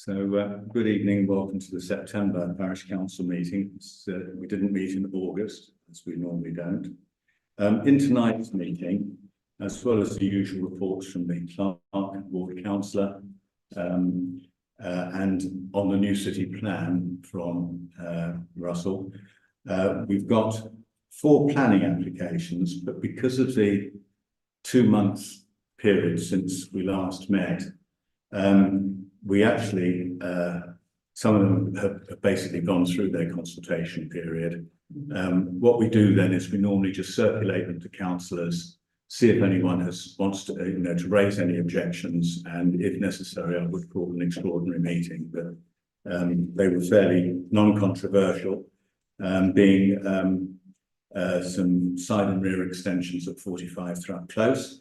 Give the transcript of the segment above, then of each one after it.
Good evening, welcome to the September Parish Council meeting. We didn't meet in August, as we normally don't. In tonight's meeting, as well as the usual reports from the clerk, ward councillor, and on the new city plan from Russell, we've got 4 planning applications, but because of the 2-month period since we last met, we actually, some of them have basically gone through their consultation period. What we do then is we normally just circulate them to councillors, see if anyone wants to, to raise any objections, and if necessary, I would call an extraordinary meeting. But they were fairly non-controversial, being some side and rear extensions at 45 Thrupp Close.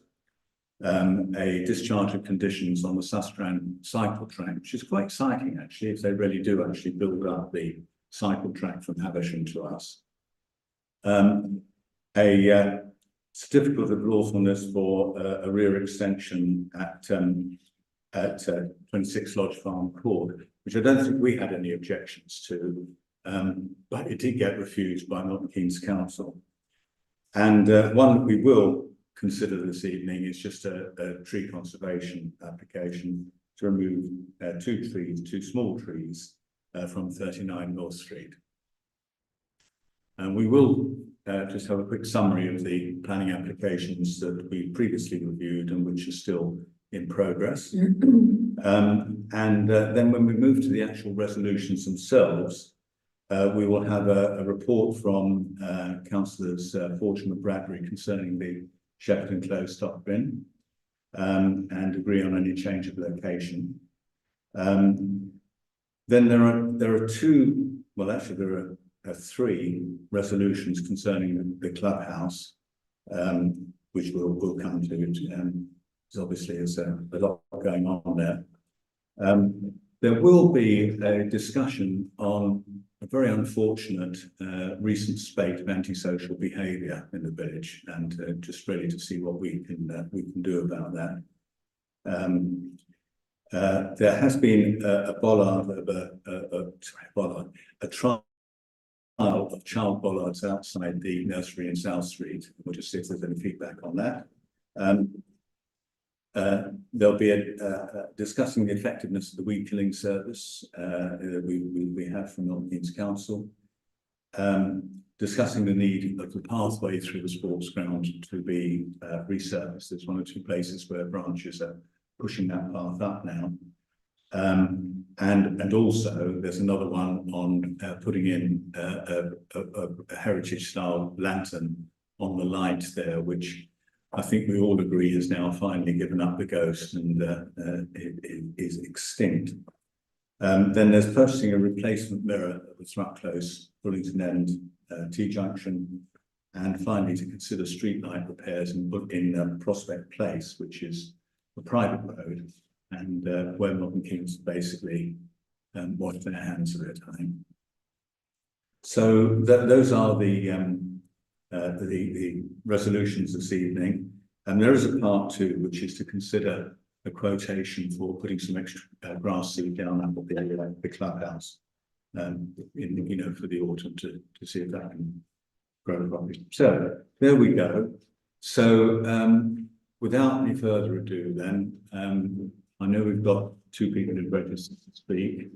A discharge of conditions on the Sustrand cycle track, which is quite exciting actually, if they really do actually build up the cycle track from Havisham to us. A certificate of lawfulness for a rear extension at 26 Lodge Farm Court, which I don't think we had any objections to, but it did get refused by Milton Keynes Council. And one that we will consider this evening is just a tree conservation application to remove 2 small trees from 39 North Street. And we will just have a quick summary of the planning applications that we previously reviewed and which are still in progress. Then when we move to the actual resolutions themselves, we will have a report from councillors Fortune and Bradbury concerning the Shepperton Close stop bin, and agree on any change of location. Then there are 2, well actually there are 3 resolutions concerning the clubhouse, which we'll come to, because obviously there's a lot going on there. There will be a discussion on a very unfortunate recent spate of antisocial behaviour in the village, and just really to see what we can do about that. There has been a trial of child bollards outside the nursery in South Street. We'll just see if there's any feedback on that. There'll be a discussing the effectiveness of the weed killing service we have from Milton Keynes Council, discussing the need of the pathway through the sports ground to be resurfaced. There's 1 or 2 places where branches are pushing that path up now, and also there's another one on putting in a heritage style lantern on the light there, which I think we all agree has now finally given up the ghost and it is extinct. Then there's purchasing a replacement mirror at the Thrupp Close, Bullington End, T-junction, and finally to consider streetlight repairs in Prospect Place, which is a private road, and where Milton Keynes basically washed their hands of it, I think. So those are the resolutions this evening, and there is a part 2, which is to consider a quotation for putting some extra grass seed down at the clubhouse, for the autumn to see if that can grow properly. So there we go. So without any further ado, then I know we've got 2 people who've registered to speak.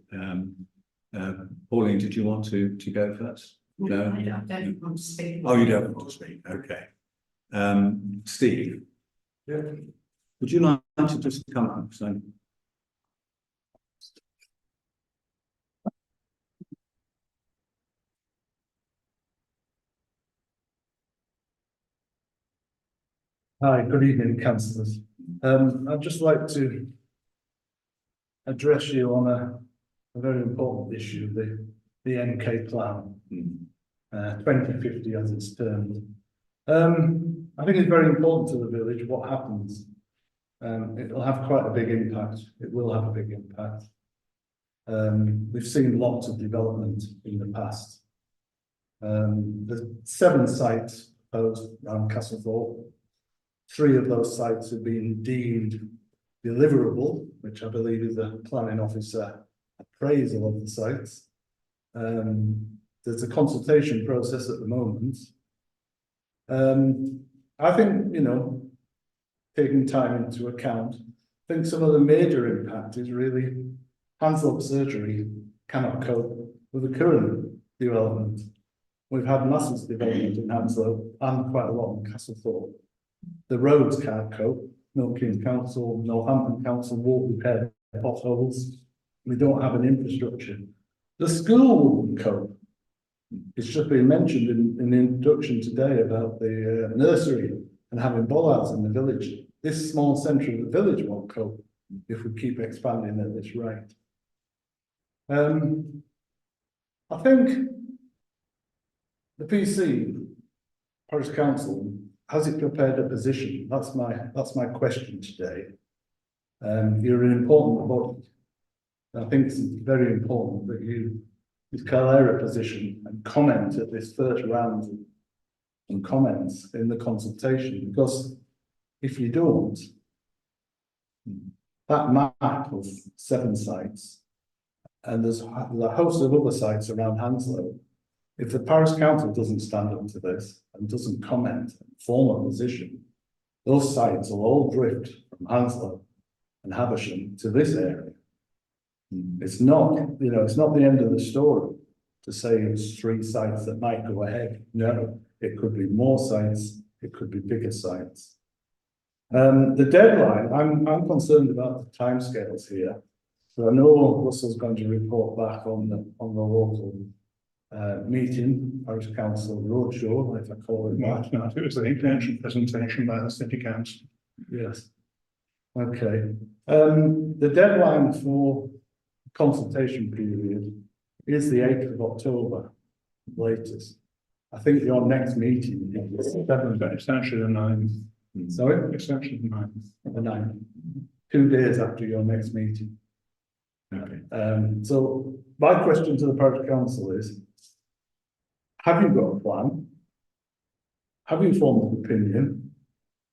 Pauline, did you want to go first? No, I don't want to speak. Oh, you don't want to speak. Okay. Steve. Yeah. Would you like to just come up? So... Hi, good evening, councillors. I'd just like to address you on a very important issue, the MK plan. 2050 as it's termed. I think it's very important to the village what happens. It'll have quite a big impact. It will have a big impact. We've seen lots of development in the past. The 7 sites proposed around Castlethorpe. 3 of those sites have been deemed deliverable, which I believe is the planning officer appraisal of the sites. There's a consultation process at the moment. I think, you know, taking time into account, I think some of the major impact is really Hanslope surgery cannot cope with the current development. We've had massive development in Hanslope and quite a lot in Castlethorpe. The roads can't cope. Milton Council, Northampton Council won't repair potholes. We don't have an infrastructure. The school wouldn't cope. It's just been mentioned in the introduction today about the nursery and having bollards in the village. This small centre of the village won't cope if we keep expanding at this rate. I think the PC, Parish Council, has it prepared a position? That's my question today. You're an important body. I think it's very important that you declare a position and comment at this first round and comments in the consultation, because if you don't, that map of 7 sites, and there's a host of other sites around Hanslope, if the Parish Council doesn't stand up to this and doesn't comment and form a position, those sites will all drift from Hanslope and Havisham to this area. It's not, you know, it's not the end of the story to say it's 3 sites that might go ahead. No, it could be more sites, it could be bigger sites. The deadline, I'm concerned about the timescales here. So I know Russell's going to report back on the local meeting, Parish Council roadshow, if I call it that. No, it was the intention presentation by the City Council. Yes. Okay. The deadline for consultation period is the 8th of October, latest. I think your next meeting is 7th. But it's actually the 9th. Sorry? It's actually the 9th. The 9th. 2 days after your next meeting. Okay. So my question to the Parish Council is, have you got a plan? Have you formed an opinion?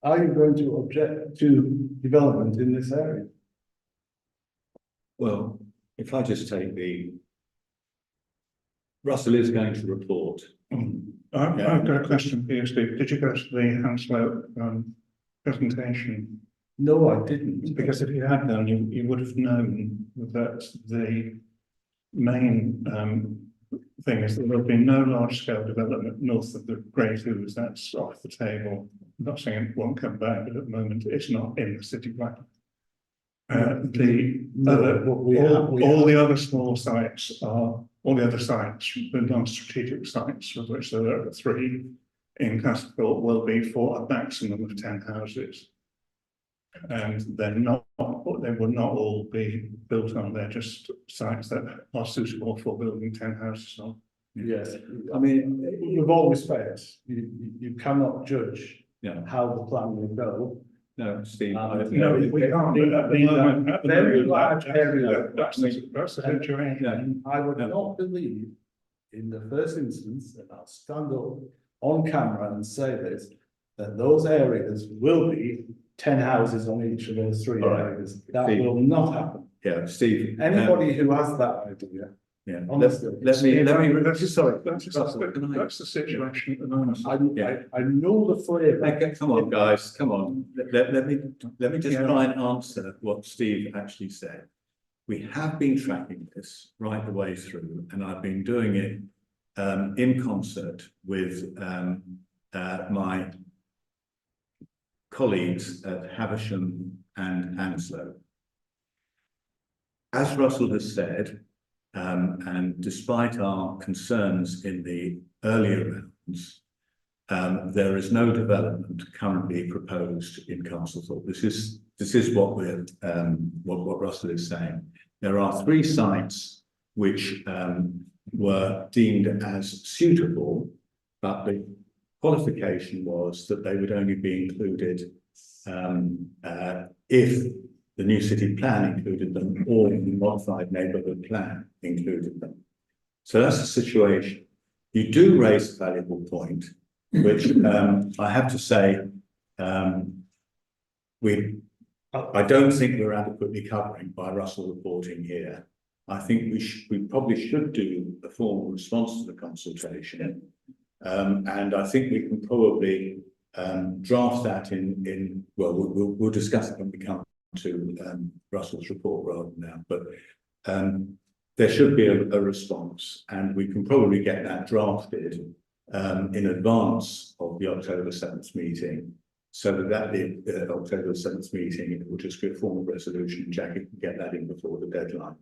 Are you going to object to development in this area? Well, if I just take Russell is going to report. I've got a question for you, Steve. Did you go to the Hanslope presentation? No, I didn't. Because if you had done, you would have known that the main thing is that there will be no large-scale development north of the Great Ouse. That's off the table. I'm not saying it won't come back, but at the moment it's not in the city plan. All the other small sites are, all the other sites, the non-strategic sites, of which there are 3 in Castlethorpe, will be for a maximum of 10 houses. And they will not all be built on, they're just sites that are suitable for building 10 houses on. Yes, I mean, with all respect, you cannot judge how the plan will go. No, Steve. No, we can't. Very large area. That's the situation. I would not believe in the first instance, and I'll stand up on camera and say this, that those areas will be 10 houses on each of those 3 areas. That will not happen. Yeah, Steve. Anybody who has that idea, honestly. Let me. Sorry, That's the situation at the moment. I know the flavour. Okay, come on, guys, come on. Let me just try and answer what Steve actually said. We have been tracking this right the way through, and I've been doing it in concert with my colleagues at Havisham and Hanslope. As Russell has said, and despite our concerns in the earlier rounds, there is no development currently proposed in Castlethorpe. This is what we're what Russell is saying. There are 3 sites which were deemed as suitable, but the qualification was that they would only be included if the new city plan included them or the modified neighbourhood plan included them. So that's the situation. You do raise a valuable point, which I have to say, I don't think we're adequately covering by Russell reporting here. I think we probably should do a formal response to the consultation. And I think we can probably draft that well, we'll discuss it when we come to Russell's report rather than now, but there should be a response, and we can probably get that drafted in advance of the October 7th meeting, so that the October 7th meeting, it will just be a formal resolution, and Jackie can get that in before the deadline.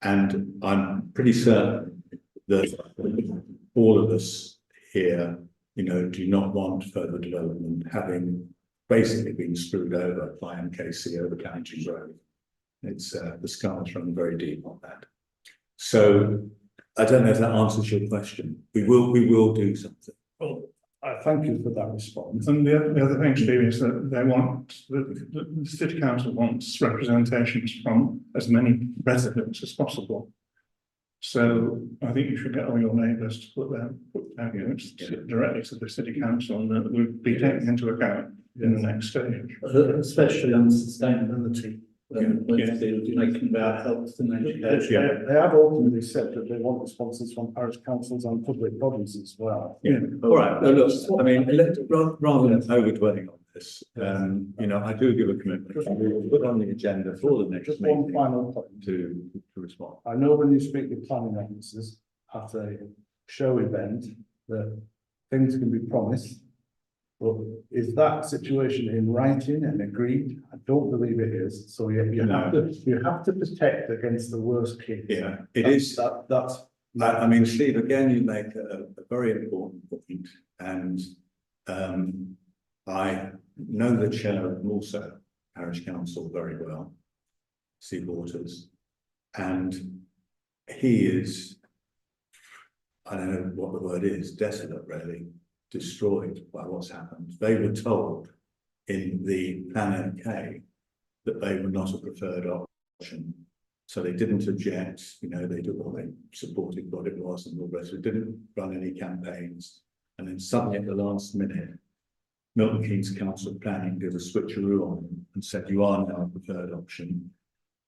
And I'm pretty certain that all of us here, you know, do not want further development, having basically been screwed over by MKC over Carrington Road. It's the scars run very deep on that. So I don't know if that answers your question. We will do something. Well, I thank you for that response. And the other thing, Steve, is that they want, the city council wants representations from as many residents as possible. So I think you should get all your neighbours to put their arguments directly to the city council, and that would be taken into account in the next stage. Especially on sustainability. When they're making about health and education. They have ultimately said that they want responses from parish councils and public bodies as well. Yeah. All right. Now, look, I mean, rather than overdwelling on this, you know, I do give a commitment. We'll put on the agenda for the next Just meeting one final point to respond. I know when you speak with planning officers at a show event, that things can be promised. But is that situation in writing and agreed? I don't believe it is. So you have to protect against the worst case. Yeah, it is. That's. I mean, Steve, again, you make a very important point, and I know the chair of Morso Parish Council very well, Steve Waters, and he is, I don't know what the word is, desolate, really. Destroyed by what's happened. They were told in the Plan MK that they were not a preferred option, so they didn't object. You know, they supported what it was, and all the rest. They didn't run any campaigns, and then suddenly at the last minute, Milton Keynes Council Planning did a switcheroo on them and said, "You are now a preferred option,"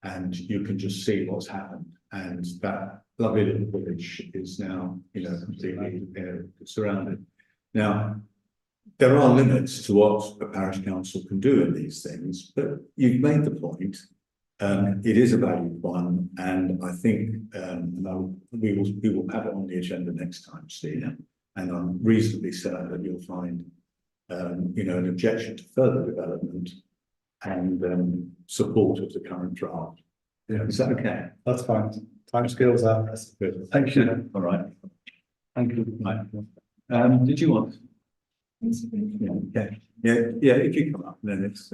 and you can just see what's happened. And that lovely little village is now, you know, completely surrounded. Now, there are limits to what a parish council can do in these things, but you've made the point. It is a valued one, and I think we will have it on the agenda next time, Steve. And I'm reasonably certain that you'll find, you know, an objection to further development and support of the current draft. Yeah. Is that okay? That's fine. Timescales are. Good. Thank you. All right. Thank you. Right. Did you want? Yeah, okay. Yeah, if you come up, then it's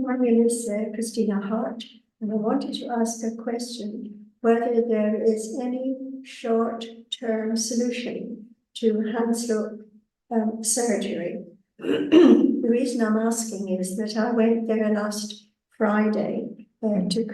My name is Christina Hart, and I wanted to ask a question whether there is any short-term solution to Hanslope surgery. The reason I'm asking is that I went there last Friday to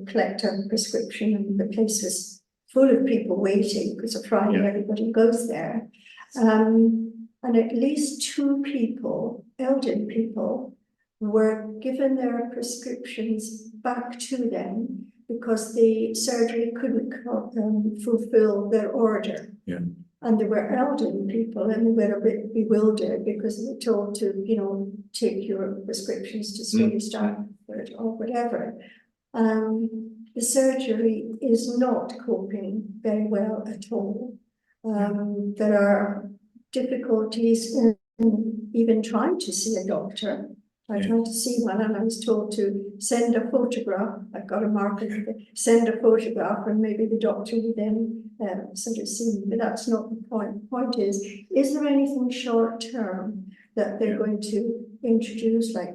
collect a prescription, and the place was full of people waiting because on Friday everybody goes there. And at least 2 people, elderly people, were given their prescriptions back to them because the surgery couldn't fulfill their order. Yeah. And there were elderly people, and they were a bit bewildered because they were told to, you know, take your prescriptions to Swedish Stratford or whatever. The surgery is not coping very well at all. There are difficulties in even trying to see a doctor. I tried to see one, and I was told to send a photograph. I've got a marker, send a photograph, and maybe the doctor would then sort of see me. But that's not the point. The point is there anything short term that they're going to introduce, like,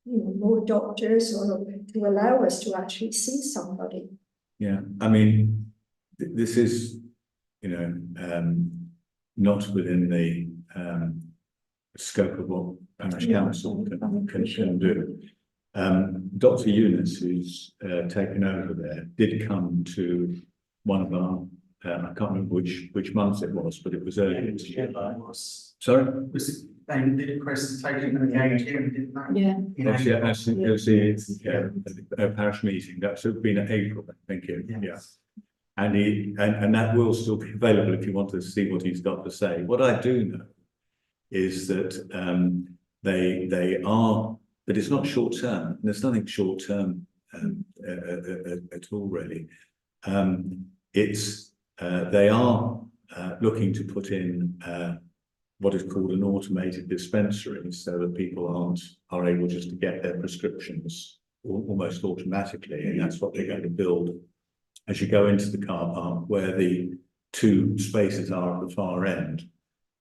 you know, more doctors, or to allow us to actually see somebody? Yeah, I mean, this is, you know, not within the scope of what parish council can do. Dr. Eunice, who's taken over there, did come to one of our I can't remember which month it was, but it was early this year. Was Sorry? they did a presentation at the AGM, didn't they? Yeah. It was a parish meeting. That should have been in April, thank you. Yeah. And that will still be available if you want to see what he's got to say. What I do know is that they are, but it's not short term. There's nothing short term at all, really. They are looking to put in what is called an automated dispensary, so that people are able just to get their prescriptions almost automatically, and that's what they're going to build as you go into the car park where the 2 spaces are at the far end.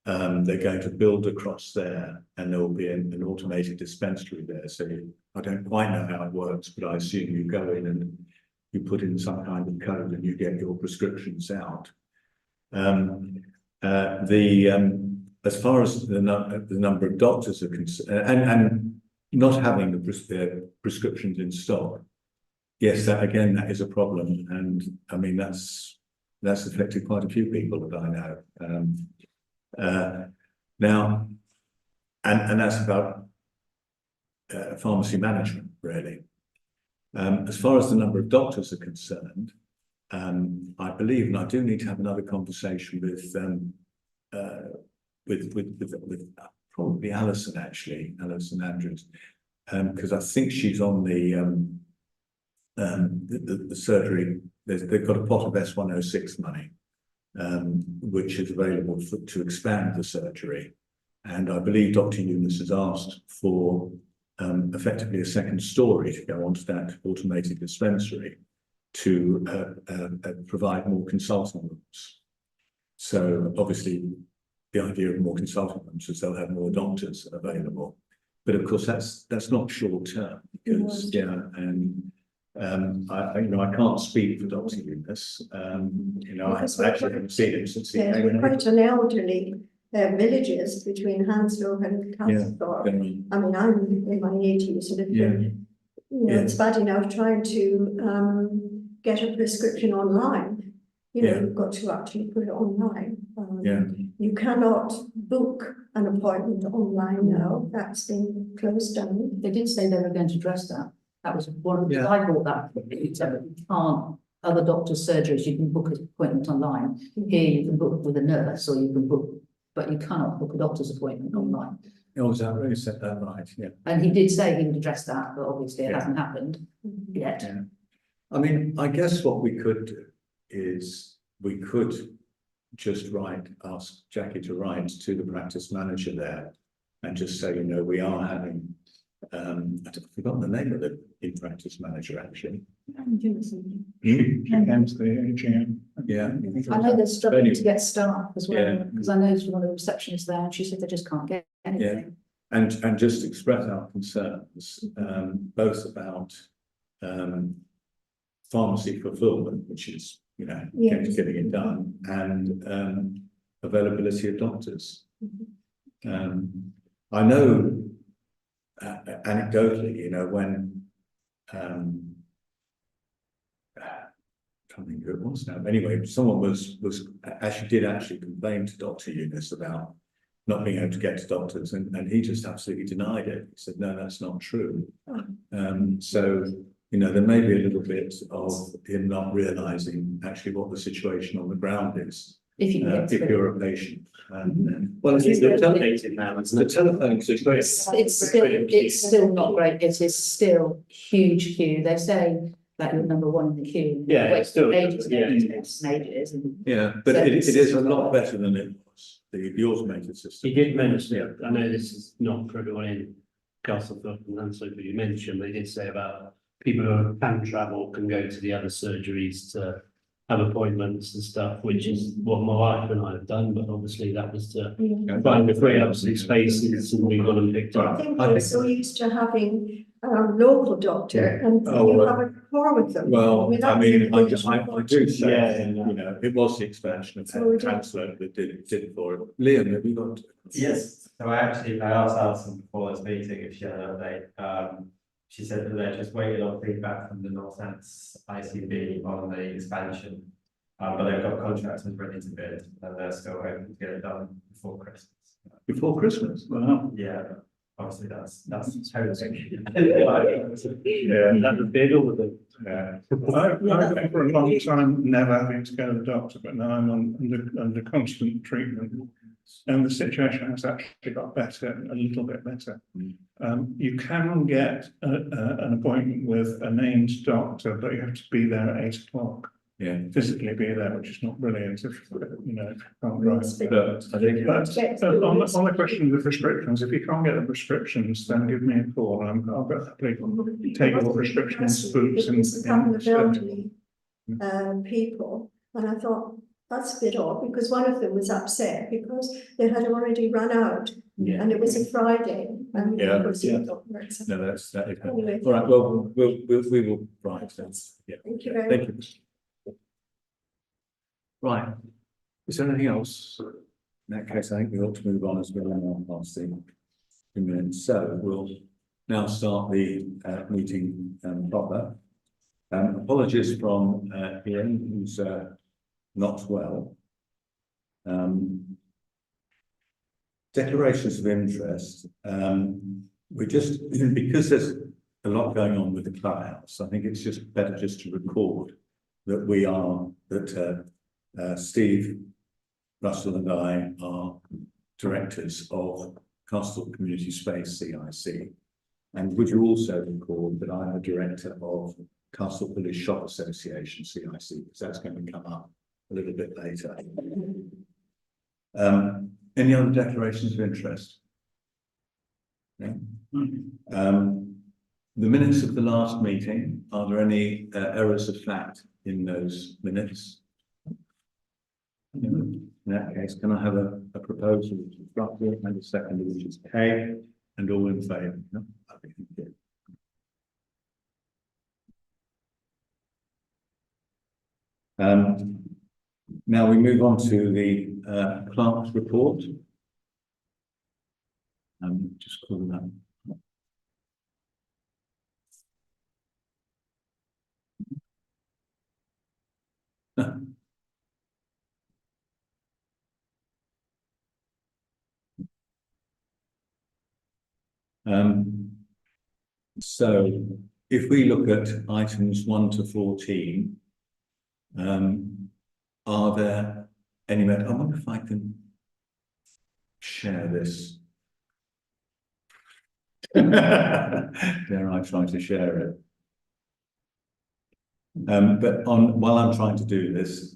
They're going to build across there, and there will be an automated dispensary there. So I don't quite know how it works, but I assume you go in and you put in some kind of code and you get your prescriptions out. As far as the number of doctors are concerned, and not having the prescriptions in stock, yes, that is a problem, and I mean that's affected quite a few people that I know. Now, and that's about pharmacy management, really. As far as the number of doctors are concerned, I believe, and I do need to have another conversation with probably Alison Andrews, because I think she's on the surgery. They've got a pot of S106 money, which is available to expand the surgery, and I believe Dr. Eunice has asked for effectively a second story to go onto that automated dispensary to provide more consulting rooms. So obviously the idea of more consulting rooms is they'll have more doctors available, but of course that's not short term, because I can't speak for Dr. Eunice. I actually haven't seen him since he came We're in. quite an elderly villages between Hanslope and Castlethorpe. I mean, I'm in my 80s, and it's bad enough trying to get a prescription online. You've got to actually put it online. You cannot book an appointment online now. That's been closed down. They did say they were going to address that. That was one of the, I brought that. You can't, other doctors' surgeries, you can book an appointment online. Here you can book with a nurse, or you can book, but you cannot book a doctor's appointment online. Oh, is that really set that right? Yeah. And he did say he would address that, but obviously it hasn't happened yet. Yeah. I mean, I guess what we could do is we could just ask Jackie to write to the practice manager there and just say, we are having, I've forgotten the name of the in-practice manager actually. She came to the AGM. Yeah. I know they're struggling to get staff as well, because I know one of the receptionists there, and she said they just can't get anything. And just express our concerns, both about pharmacy fulfillment, which is getting it done, and availability of doctors. I know anecdotally, when I can't think who it was now. Anyway, someone was actually complain to Dr. Eunice about not being able to get to doctors, and he just absolutely denied it. He said, no, that's not true. So there may be a little bit of him not realising actually what the situation on the ground is. If you're a patient. Well, it's automated now, isn't it? The telephones are great. It's still not great. It is still huge queue. They say that you're number one in the queue. Yeah, it's still ages and ages. Yeah, but it is a lot better than it was. The automated system. He did mention, I know this is not for everyone in Castlethorpe and Hanslope, but you mentioned, they did say about people who can travel can go to the other surgeries to have appointments and stuff, which is what my wife and I have done, but obviously that was to find the free up some spaces, and we got them picked up. I think we're so used to having a local doctor, and you have a rapport with them. Well, I do say, Yeah. it was the expansion of Chancellor that did it for it. Liam, have you got? Yes, so I asked Alison before this meeting if she had an update. She said that they're just waiting on feedback from the North Ants ICB on the expansion. But they've got contractors ready to bid, and they're still hoping to get it done before Christmas. Before Christmas, wow. Yeah, obviously that's totally. Yeah. That the bid or the? Yeah. I've been for a long time never having to go to the doctor, but now I'm under constant treatment. And the situation has actually got better, a little bit better. You can get an appointment with a named doctor, but you have to be there at 8 o'clock. Yeah. Physically be there, which is not brilliant if you know, if you can't drive. But I think But on the question of the prescriptions, if you can't get the prescriptions, then give me a call. I'll happily take your prescriptions, boots and. There's a couple of elderly people, and I thought, that's a bit odd, because one of them was upset because they had already run out, Yeah. and it was a Friday, and Yeah, of course yeah. it got worse. no, that is. Anyway, All right, well, we will, right, that's, yeah. thank you very Thank much. you. Right, is there anything else? In that case, I think we ought to move on as we're now past the 2 minutes. So we'll now start the meeting proper. Apologies from Ian, who's not well. Declarations of interest. We just, because there's a lot going on with the clubhouse, I think it's just better just to record that we are, that Steve, Russell and I are directors of Castlethorpe Community Space CIC. And would you also record that I'm a director of Castlethorpe Parish Shop Association CIC, because that's going to come up a little bit later. Any other declarations of interest? Yeah. The minutes of the last meeting, are there any errors of fact in those minutes? In that case, can I have a proposal which is roughly and a second which is K, and all in favour? No? Okay, thank you. Now we move on to the clerk's report. Just call that. So if we look at items 1 to 14, are there any, I wonder if I can share this. Dare I try to share it? But while I'm trying to do this,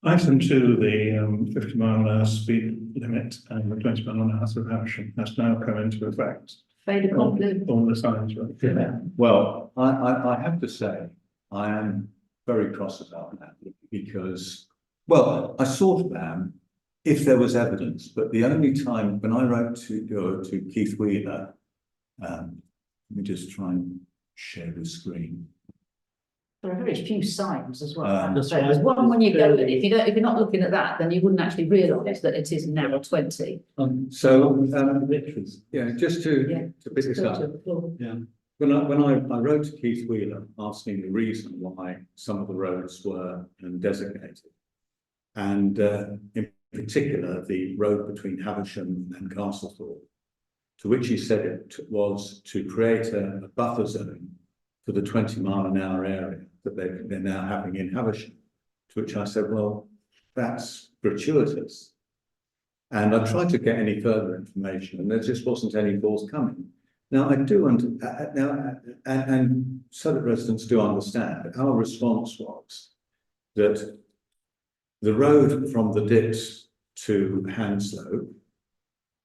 Item 2, the 50-mile-an-hour speed limit and the 20-mile-an-hour through Haversham has now come into effect. Fait accompli. All the signs, right? yeah, well, I have to say, I am very cross about that because, well, I sort of am if there was evidence, but the only time when I wrote to Keith Wheeler, let me just try and share the screen. There are very few signs as well. That's So there's one when you go in. If you're not looking at that, then you wouldn't actually realise that it is now 20. So, yeah, just to pick this up. Yeah. When I wrote to Keith Wheeler asking the reason why some of the roads were designated, and in particular the road between Haversham and Castlethorpe, to which he said it was to create a buffer zone for the 20-mile-an-hour area that they're now having in Haversham. To which I said, well, that's gratuitous. And I tried to get any further information, and there just wasn't any forthcoming. Now I do, and so that residents do understand, that our response was that the road from the dips to Hounslow,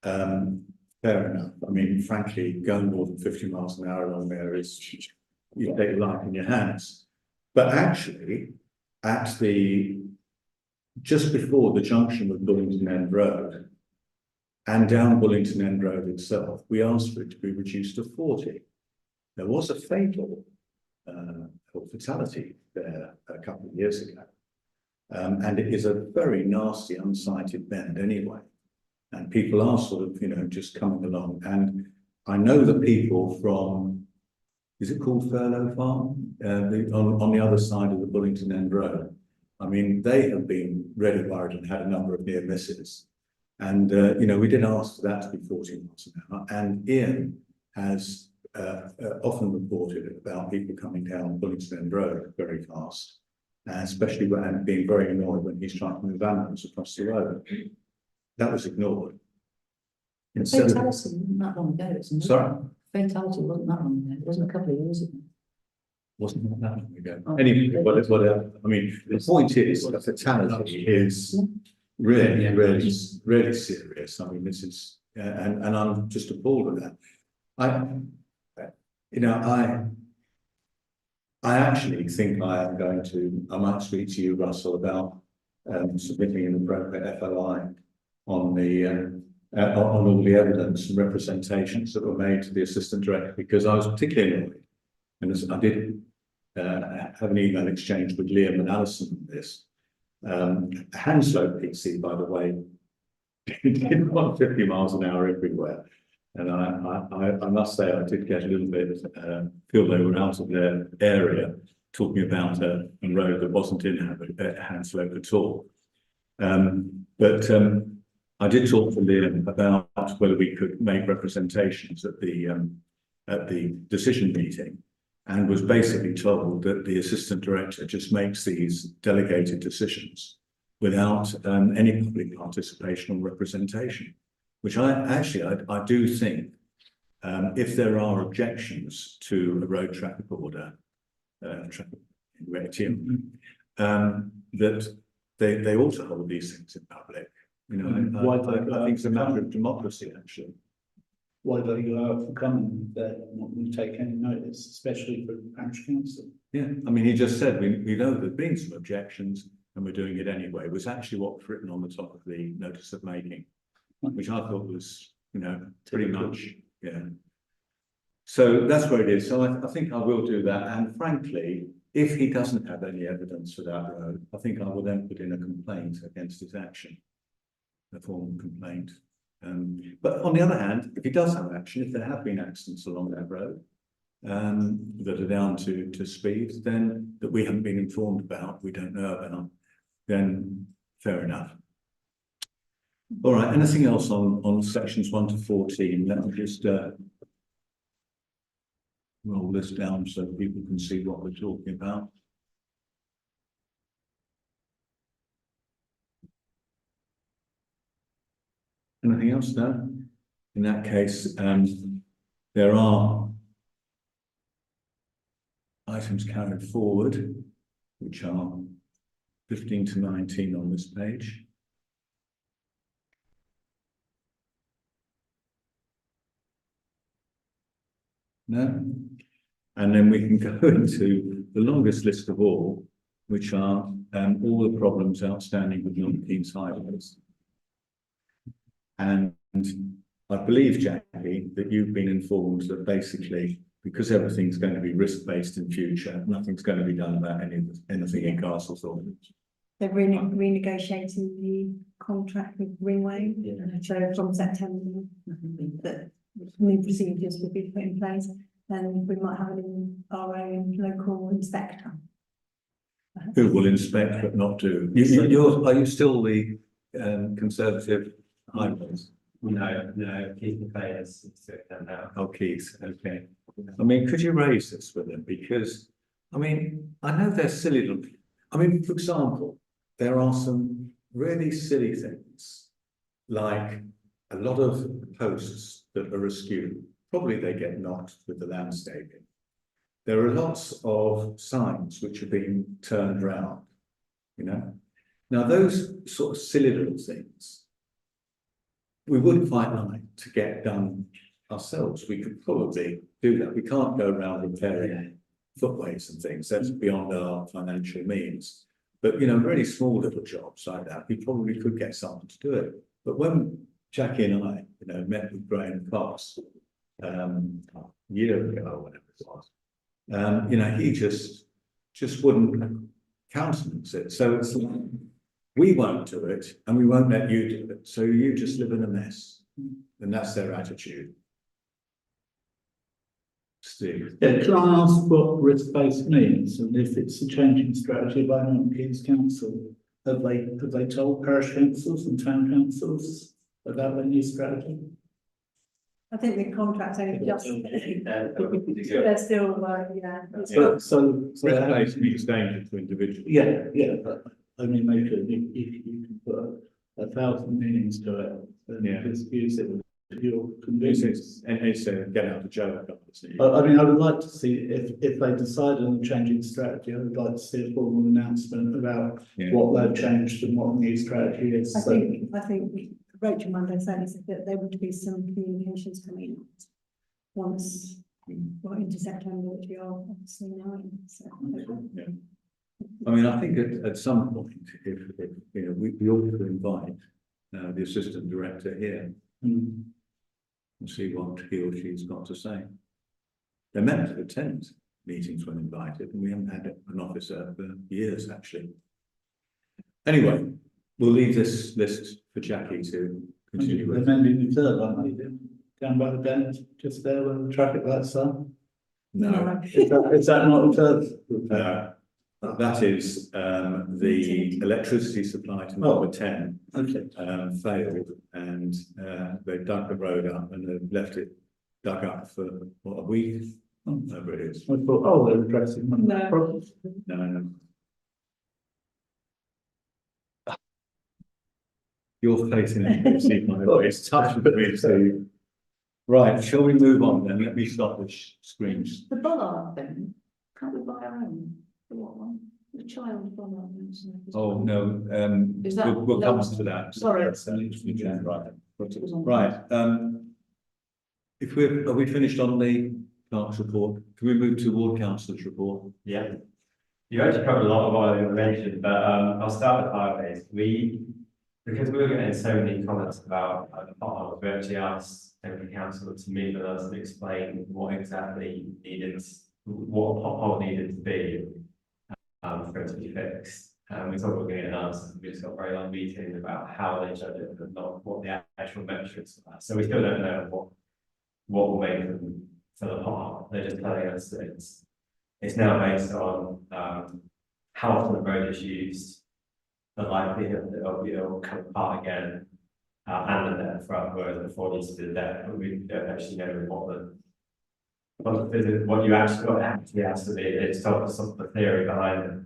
fair enough. I mean, frankly, going more than 50 miles an hour along there is, you take your life in your hands. But actually, at just before the junction with Bullington End Road, and down Bullington End Road itself, we asked for it to be reduced to 40. There was a fatal fatality there a couple of years ago. And it is a very nasty, unsighted bend anyway. And people are sort of, just coming along. And I know the people from, is it called Furlough Farm? On the other side of the Bullington End Road. I mean, they have been really worried and had a number of near misses. And, you know, we did ask for that to be 40 miles an hour. And Ian has often reported about people coming down Bullington Road very fast, especially when being very annoyed when he's trying to move animals across the road. That was ignored. Instead of, Fatality wasn't that long ago, isn't it? sorry, Fatality wasn't that long ago, it wasn't a couple of years ago. wasn't that long ago. Oh. Anyway, whatever. I mean, the point is, a fatality is really, really, really serious. I mean, this is, and I'm just appalled at that. You know, I actually think I am going to, I might speak to you, Russell, about submitting an appropriate FOI on the on all the evidence and representations that were made to the assistant director, because I was particularly annoyed, and as I did have an email exchange with Liam and Alison on this. Hanslope PC, by the way, did 150 miles an hour everywhere. And I must say, I did get a little bit, feel they were out of their area, talking about a road that wasn't in Hanslope at all. But I did talk to Liam about whether we could make representations at the decision meeting, and was basically told that the assistant director just makes these delegated decisions without any public participation or representation. Which I do think, if there are objections to a road traffic order, that they ought to hold these things in public. You know, I think it's a matter of democracy, actually. Why don't you allow it to come there, not going to take any notice, especially for the parish council? Yeah, I mean, he just said, we know there've been some objections and we're doing it anyway, was actually what was written on the top of the notice of making, which I thought was, you know, pretty much, yeah. So that's where it is. So I think I will do that. And frankly, if he doesn't have any evidence for that road, I think I will then put in a complaint against his action, a formal complaint. But on the other hand, if he does have action, if there have been accidents along that road that are down to speed, then that we haven't been informed about, we don't know about, then fair enough. All right, anything else on sections 1 to 14? Let me just roll this down so people can see what we're talking about. Anything else now? In that case, there are items carried forward, which are 15 to 19 on this page. No? And then we can go into the longest list of all, which are all the problems outstanding with Milton Keynes highways. And I believe, Jackie, that you've been informed that basically, because everything's going to be risk-based in future, nothing's going to be done about anything in Castlethorpe. They're renegotiating the contract with Ringway, so from September, that new procedures will be put in place, and we might have our own local inspector. Who will inspect but not do? Are you still the Conservative highways? No, Keith McLean is done now. Oh, Keith, okay. I mean, could you raise this with them? Because, I mean, I know they're silly little, I mean, for example, there are some really silly things, like a lot of posts that are askew. Probably they get knocked with the landscaping. There are lots of signs which are being turned around, you know. Now, those sort of silly little things, we would quite like to get done ourselves. We could probably do that. We can't go around repairing footways and things. That's beyond our financial means. But, you know, really small little jobs like that, we probably could get someone to do it. But when Jackie and I, you know, met with Graham Cox a year ago or whatever it was, you know, he just wouldn't countenance it. So it's like, we won't do it and we won't let you do it. So you just live in a mess. And that's their attitude. Steve. Yeah, can I ask what risk-based means, and if it's a changing strategy by Milton Keynes Council? Have they told parish councils and town councils about their new strategy? I think the contract only just, Yeah. they're still, yeah. So they haven't- Risk-based means danger to individuals. yeah, but I mean, make it, if you can put 1,000 meanings to it, then Yeah. just use it with your convenience. It's a get out of jail card. I mean, I would like to see, if they decide on a changing strategy, I would like to see a formal announcement about Yeah. what they've changed and what the new strategy is. I So- think Rachel Monday said that there would be some communications coming out once we're into September, which we are obviously now in, so. Yeah. I mean, I think at some point, if you know, we ought to invite the assistant director here and see what he or she's got to say. They're meant to attend meetings when invited, and we haven't had an officer for years, actually. Anyway, we'll leave this list for Jackie to continue They're with. meant to be third, aren't they? Down by the bend, just there where the traffic lights are. No, Is that not the third? that is the electricity supply to number 10 Okay. failed, and they dug the road up and they've left it dug up for what, a week? Whatever it is. I thought, oh, they're addressing one of the No. problems. No. Your face in MKCC, by the way, it's touch with me too. Right, shall we move on then? Let me stop the screens. The bollard thing, can't we buy our own? The what one? The child bollard. Oh, no, Is that we'll come low? to that. Sorry. Right. Right, are we finished on the clerk's report? Can we move to ward councillor's report? Yeah. You actually covered a lot of what I mentioned, but I'll start with highways. Because we were getting so many comments about potholes, we actually asked every councillor to meet with us and explain what exactly needed, what a pothole needed to be for it to be fixed. We thought we were going to get an answer. We just got a very long meeting about how they judge it, but not what the actual metrics are. So we still don't know what will make them for the pothole. They're just telling us that it's now based on how often the road is used, the likelihood that it'll come apart again, and the depth throughout, whereas before it used to be the depth, but we don't actually know what you actually has to be. It's told us some of the theory behind it.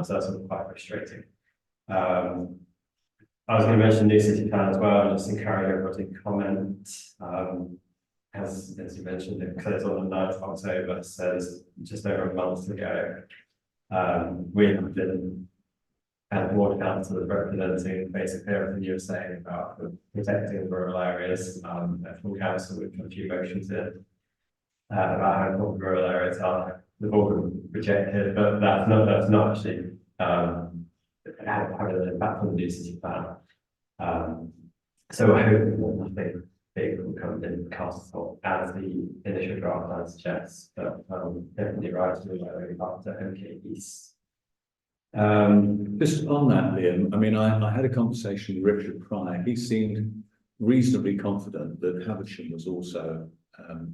So that's quite frustrating. I was going to mention new city plan as well, just encourage everybody to comment. As you mentioned, it closed on the 9th of October, so it's just over a month to go. We have been at ward council representing basically everything you were saying about protecting rural areas. Full council, we've put a few motions in about how important rural areas are. They've all been rejected, but that's not actually had an impact on the new city plan. So I hope that nothing big will come in Castlethorpe as the initial draft plan suggests, but definitely right to the after MK East. Just on that, Liam, I mean, I had a conversation with Richard Pryor. He seemed reasonably confident that Havisham was also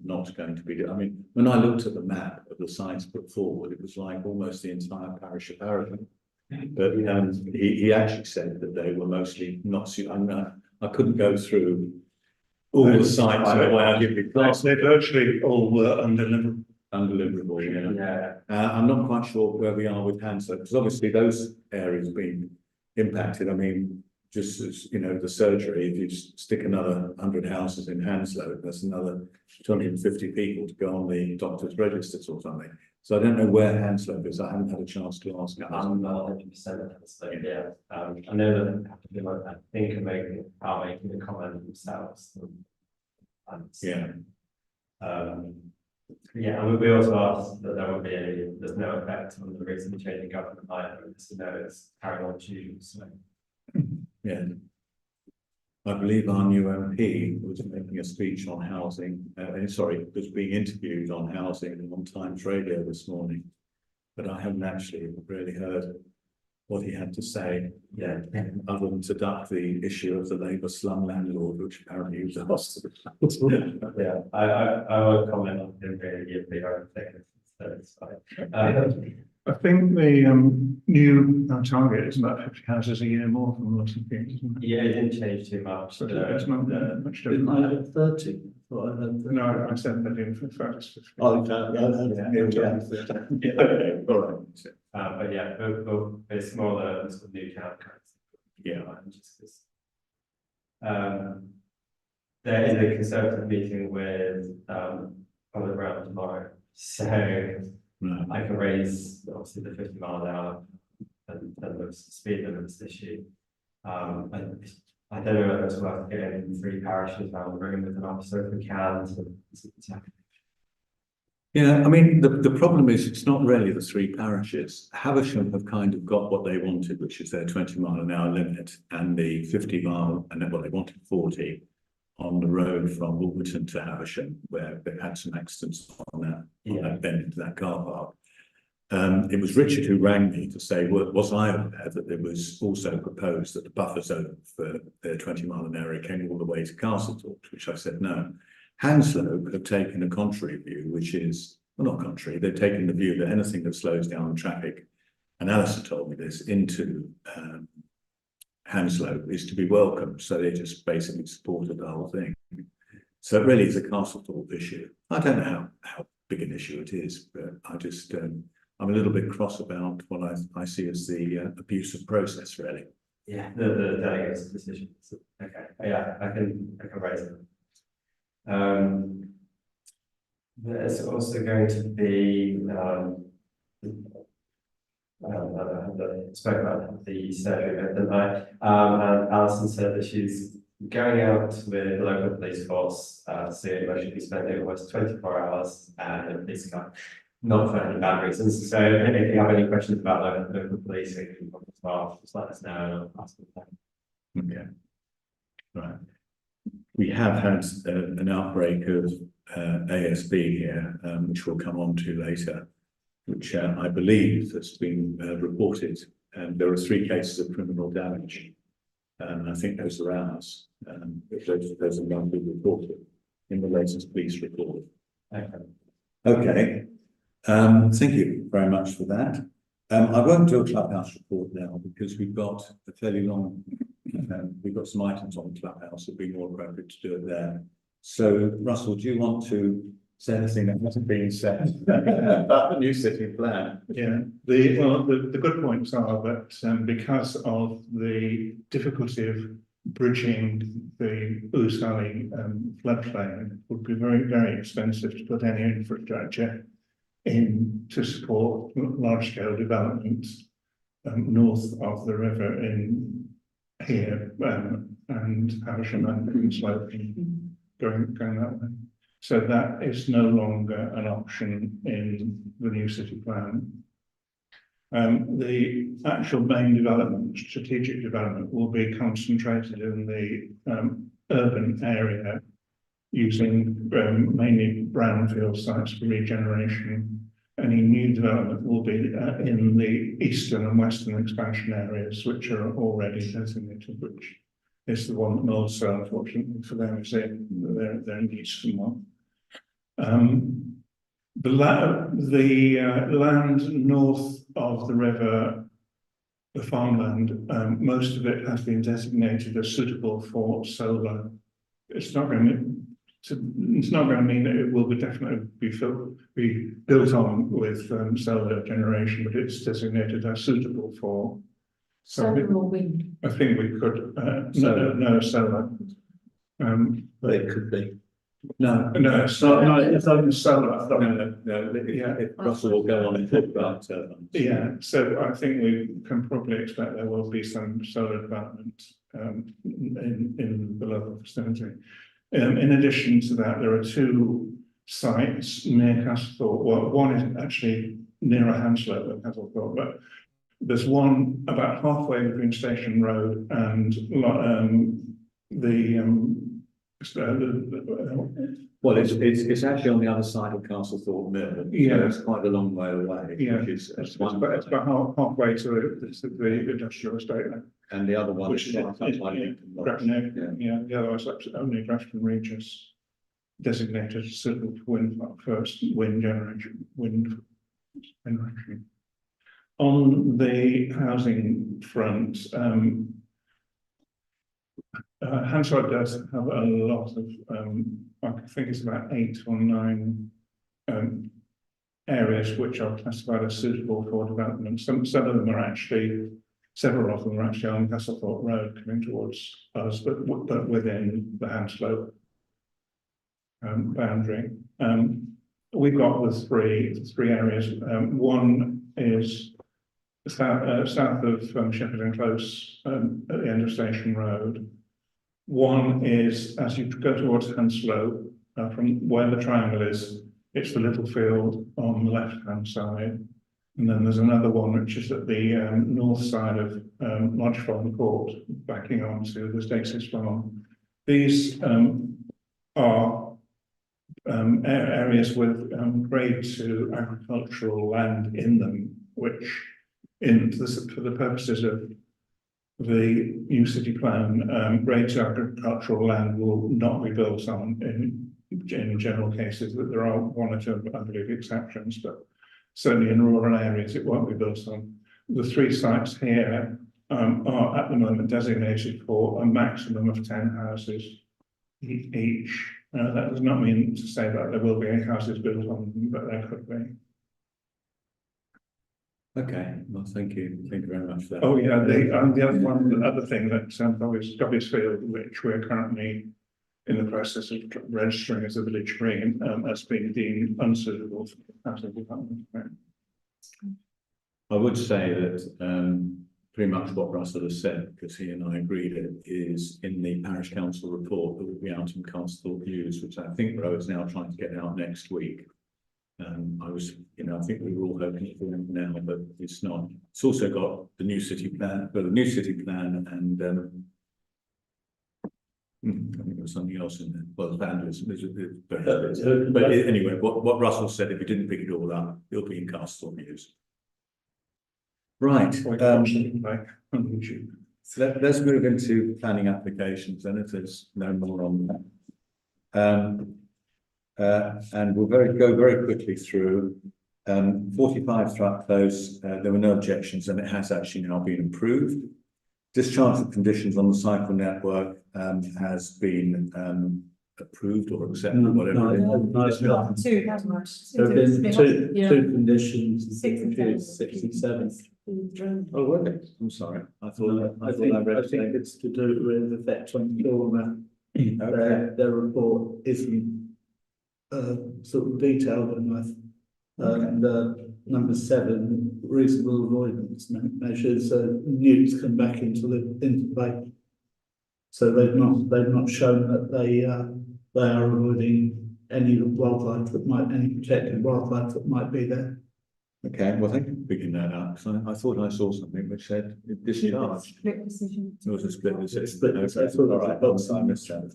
not going to be. I mean, when I looked at the map of the sites put forward, it was like almost the entire parish of Harrison. But he actually said that they were mostly not suited. I mean, I couldn't go through all the sites where They virtually all were undeliverable. Yeah. I'm not quite sure where we are with Hanslow, because obviously those areas being impacted. I mean, just as you know, the surgery, if you stick another 100 houses in Hanslow, that's another 250 people to go on the doctor's registers or something. So I don't know where Hanslow is. I haven't had a chance to ask. I'm not 100% of Hanslow, yeah. I know that I think are making a comment themselves. Yeah. Yeah, and we also asked that there would be there's no effect on the recent change in government either, just to know it's carrying on to, so. Yeah. I believe our new MP was making a speech on housing, was being interviewed on housing on Times Radio this morning. But I haven't actually really heard what he had to say, Yeah. other than to duck the issue of the Labour slum landlord, which apparently he was asked. Yeah, I won't comment on him really, if they are things, so it's fine. I think the new target is about 50 houses a year more from what it is, isn't it? Yeah, it didn't change too much. So it's not much Didn't I different. have 30? Thought I had 30. No, I said they're doing for first. Oh, okay, Yeah, okay, all right. But yeah, it's more the sort of new town. Yeah. Just 'cause, there is a Conservative meeting with, on the ground tomorrow, so No. I can raise obviously the 50 mph and the speed limits issue. And I don't know whether it's worth getting 3 parishes around the room with an officer if we can to Yeah, I mean, the problem is, it's not really the 3 parishes. Havisham have kind of got what they wanted, which is their 20 mph limit, and the 50 mile, and then what they wanted 40 on the road from Bullington to Havisham, where they had some accidents on that bend into that car park. It was Richard who rang me to say, was I aware that there was also proposed that the buffer zone for their 20 mile an area came all the way to Castlethorpe, which I said no. Hounslow have taken a contrary view, which is, well, not contrary, they've taken the view that anything that slows down the traffic, and Alistair told me this, into Hounslow is to be welcome, so they just basically supported the whole thing. So it really is a Castlethorpe issue. I don't know how big an issue it is, but I just, I'm a little bit cross about what I see as the abuse of process, really. Yeah, the delegates' decision. Okay, yeah, I can raise it. There's also going to be, I spoke about the surgery bit, didn't I? And Alison said that she's going out with the local police force soon, where she'll be spending almost 24 hours in a police car, not for any bad reasons. So if you have any questions about local police, you can as well, just let us know and I'll ask them. Okay. Right. We have had an outbreak of ASB here, which we'll come on to later, which I believe has been reported. And there are 3 cases of criminal damage. And I think those are ours. Those are going to be reported in the latest police report. Okay. Thank you very much for that. I won't do a clubhouse report now because we've got a fairly long, we've got some items on the clubhouse. It'd be more appropriate to do it there. So, Russell, do you want to say anything that hasn't been said about the new city plan? Yeah, the good points are that because of the difficulty of bridging the Ousali floodplain, it would be very, very expensive to put any infrastructure in to support large-scale development north of the river in here and Havisham and Slope going that way. So that is no longer an option in the new city plan. The actual main development, strategic development, will be concentrated in the urban area using mainly brownfield sites for regeneration. Any new development will be in the eastern and western expansion areas, which are already designated, which is the one that also, unfortunately for them, is in they're in the eastern one. The land north of the river, the farmland, most of it has been designated as suitable for solar. It's not going to mean that it will be definitely be built on with solar generation, but it's designated as suitable for. Solar or wind? I think we could no solar. But it could be. No, it's only solar. No, yeah, Russell will go on and talk about Yeah, so I think we can probably expect there will be some solar development in the local vicinity. In addition to that, there are 2 sites near Castlethorpe. Well, one is actually nearer Hounslow than Castlethorpe, but there's one about halfway between Station Road and the Well, it's actually on the other side of Castlethorpe Mill. Yeah. So it's quite a long way away. Yeah, Which is, it's about halfway to the industrial estate then. and the other one Which is is, right up by Lincoln Lodge. Grafton, yeah, the other one's only Grafton Regis designated as suitable for wind, first wind generation. On the housing front, Hansard does have a lot of, I think it's about 8 or 9 areas which are classified as suitable for development. Some of them are actually, several of them are actually on Castlethorpe Road coming towards us, but within the Hanslope boundary. We've got the three areas. One is south of Shepperton Close at the end of Station Road. One is as you go towards Hanslope, from where the triangle is, it's the little field on the left-hand side. And then there's another one which is at the north side of Lodge Farm Court, backing onto the Stacey's Farm. These are areas with grade 2 agricultural land in them, which for the purposes of the new city plan, grade 2 agricultural land will not be built on in general cases. That there are 1 or 2, I believe, exceptions, but certainly in rural areas it won't be built on. The 3 sites here are at the moment designated for a maximum of 10 houses each. That does not mean to say that there will be any houses built on them, but there could be. Okay, well, thank you very much for that. Oh yeah, the other thing that Dobbysfield, which we're currently in the process of registering as a village green, has been deemed unsuitable for housing development. I would say that pretty much what Russell has said, because he and I agreed it, is in the parish council report that will be out in Castlethorpe News, which I think Ro is now trying to get out next week. I think we were all hoping for them now, but it's not. It's also got the new city plan, and I think there was something else in there. Well, the boundaries, but anyway, what Russell said, if he didn't pick it all up, it'll be in Castlethorpe News. Right. So let's move into planning applications, and if there's no more on that. And we'll go very quickly through 45 Thrupp Close. There were no objections, and it has actually now been approved. Discharge of conditions on the cycle network has been approved or accepted, whatever. Two, that's much. There have been two conditions, 6 and 7. 6 and 7. Oh, were they? I'm sorry. I think it's to do with effect on corner. Their report isn't sort of detailed enough. And number 7, reasonable avoidance measures. Newts come back into play. So they've not shown that they are avoiding any protected wildlife that might be there. Okay, well, thank you for picking that up. So I thought I saw something which said discharge. Split decision. It was a split decision. Split decision. All right, I missed that.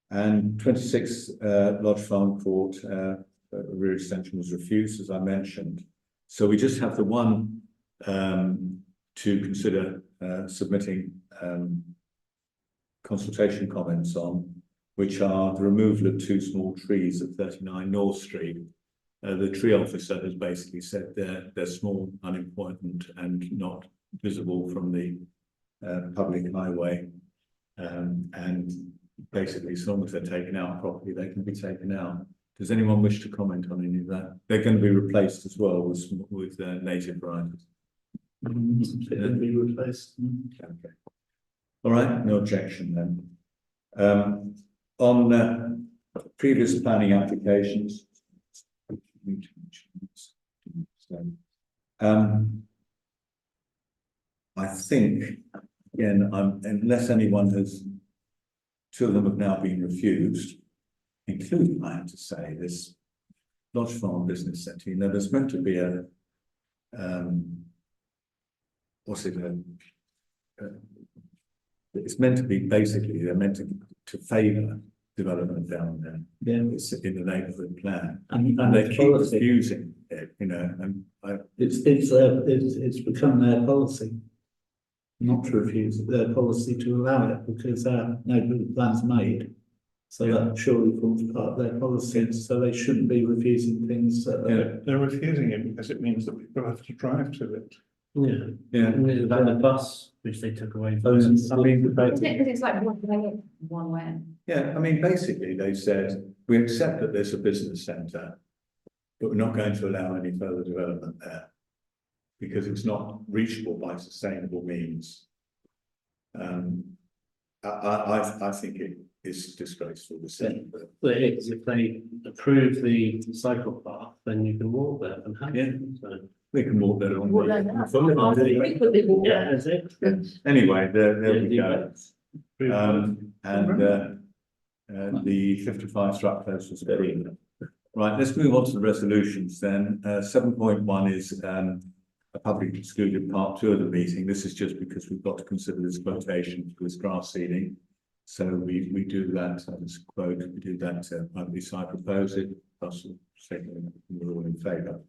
And 26 Lodge Farm Court rear extension was refused, as I mentioned. So we just have the one to consider submitting consultation comments on, which are the removal of 2 small trees at 39 North Street. The tree officer has basically said they're small, unimportant, and not visible from the public highway. And basically, as long as they're taken out properly, they can be taken out. Does anyone wish to comment on any of that? They're going to be replaced as well with native varieties. They're going to be replaced. Okay. All right, no objection then. On previous planning applications. I think, again, unless anyone has, 2 of them have now been refused, including, I have to say, this Lodge Farm Business Centre. You know, there's meant to be a, it's meant to be basically, they're meant to favour development down there. Yeah. It's in the neighbourhood plan, And and they it's keep policy. refusing it, you know, and It's become their policy. Not to refuse it, their policy to allow it because our neighbourhood plan's made. So Yeah. that surely forms part of their policy, so they shouldn't be refusing things that are. They're refusing it because it means that people have to drive to it. Yeah. yeah. About the bus, which they took away from Oh, us. I mean, Is it because it's like one way, one way? yeah, I mean, basically, they said, we accept that there's a business centre, but we're not going to allow any further development there because it's not reachable by sustainable means. I think it is disgraceful to say, but But it's, if they approve the cycle path, then you can walk there and have Yeah. it, so. they can walk there on Well, the. no, on the footpath. frequently walk Yeah, there. that's it. Anyway, there we Yeah, go. Approve both. And the 55 Thrupp Close was been. Right, let's move on to the resolutions then. 7.1 is a public excluded part 2 of the meeting. This is just because we've got to consider this quotation for this grass seeding. So we do that, this quote, we do that, so I propose it, Russell, second, we're all in favour.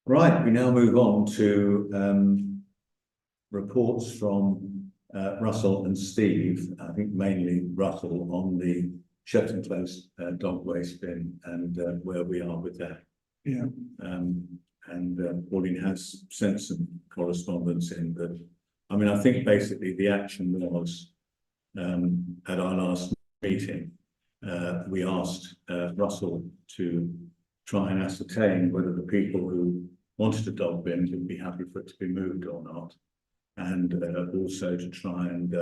Right, we now move on to reports from Russell and Steve, I think mainly Russell on the Shepperton Close dog waste bin and where we are with that. Yeah. Pauline has sent some correspondence in that, I mean, I think basically the action was at our last meeting, we asked Russell to try and ascertain whether the people who wanted a dog bin would be happy for it to be moved or not, and also to try and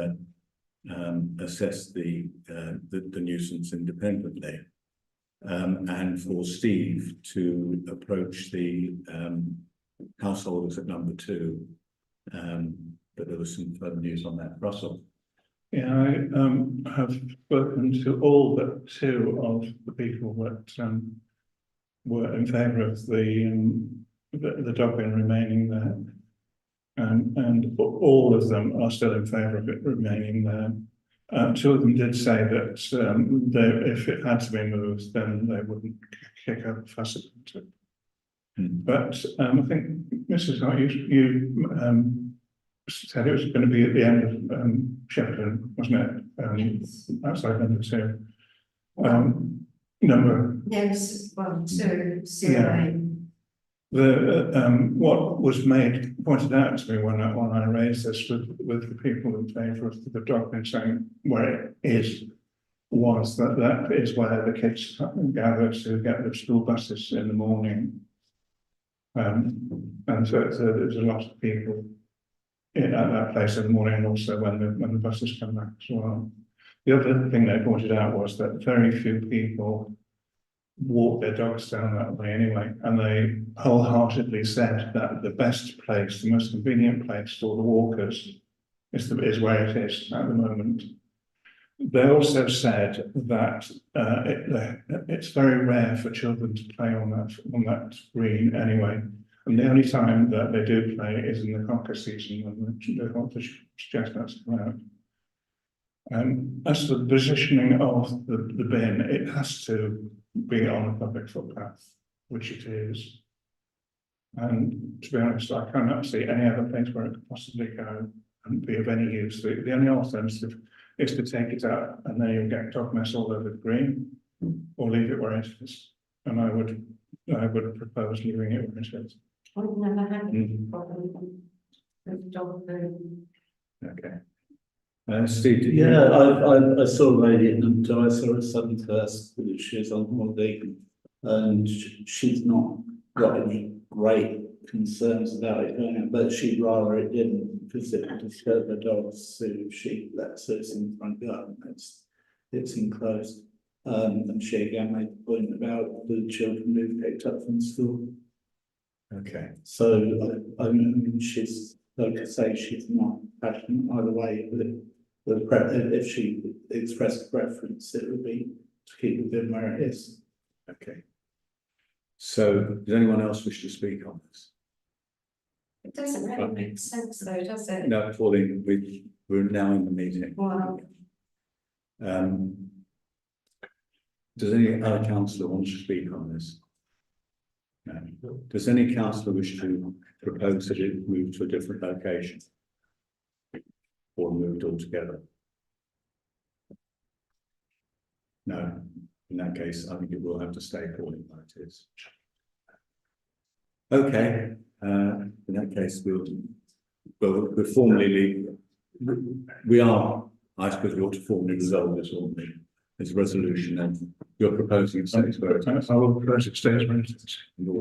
assess the nuisance independently, and for Steve to approach the householders at number 2. But there was some further news on that. Russell. Yeah, I have spoken to all but 2 of the people that were in favour of the dog bin remaining there. And all of them are still in favour of it remaining there. 2 of them did say that if it had to be moved, then they wouldn't kick up a fuss about it. But I think, Mrs. Hart, you said it was going to be at the end of Shepperton, wasn't it? Yes. Outside number 2. Number. Yes, 1, 2, Yeah. 0. What was pointed out to me when I raised this with the people in favour of the dog bin saying where it is, was that is where the kids gather to get their school buses in the morning. And so there's a lot of people at that place in the morning, and also when the buses come back as well. The other thing they pointed out was that very few people walk their dogs down that way anyway, and they wholeheartedly said that the best place, the most convenient place for the walkers is where it is at the moment. They also said that it's very rare for children to play on that green anyway, and the only time that they do play is in the cocker season when the chestnuts come out. As for the positioning of the bin, it has to be on a public footpath, which it is. And to be honest, I cannot see any other place where it could possibly go and be of any use. The only alternative is to take it out and then you'll get dog mess all over the green, or leave it where it is. And I would propose leaving it where it is. I've never had any problem with dog food. Okay. Steve, did you? Yeah, I saw a lady at number 2. I saw her son first, because she's on holiday, and she's not got any great concerns about it going out, but she'd rather it didn't because it would disturb her dogs. So she lets us in the front garden. It's enclosed, and she again made the point about the children who picked up from school. Okay. So I mean, she's, like I say, she's not passionate either way, but if she expressed a preference, it would be to keep the bin where it is. Okay. So, does anyone else wish to speak on this? It doesn't really make sense though, does it? No, Pauline, we're now in the meeting. Well, Does any other councillor want to speak on this? No. Does any councillor wish to propose that it move to a different location? Or moved altogether? No, in that case, I think it will have to stay according like it is. Okay, in that case, we'll formally, we are, I suppose we ought to formally resolve this, oughtn't we? This resolution, and you're proposing it stays where it is. I will propose it stays where it is. Okay.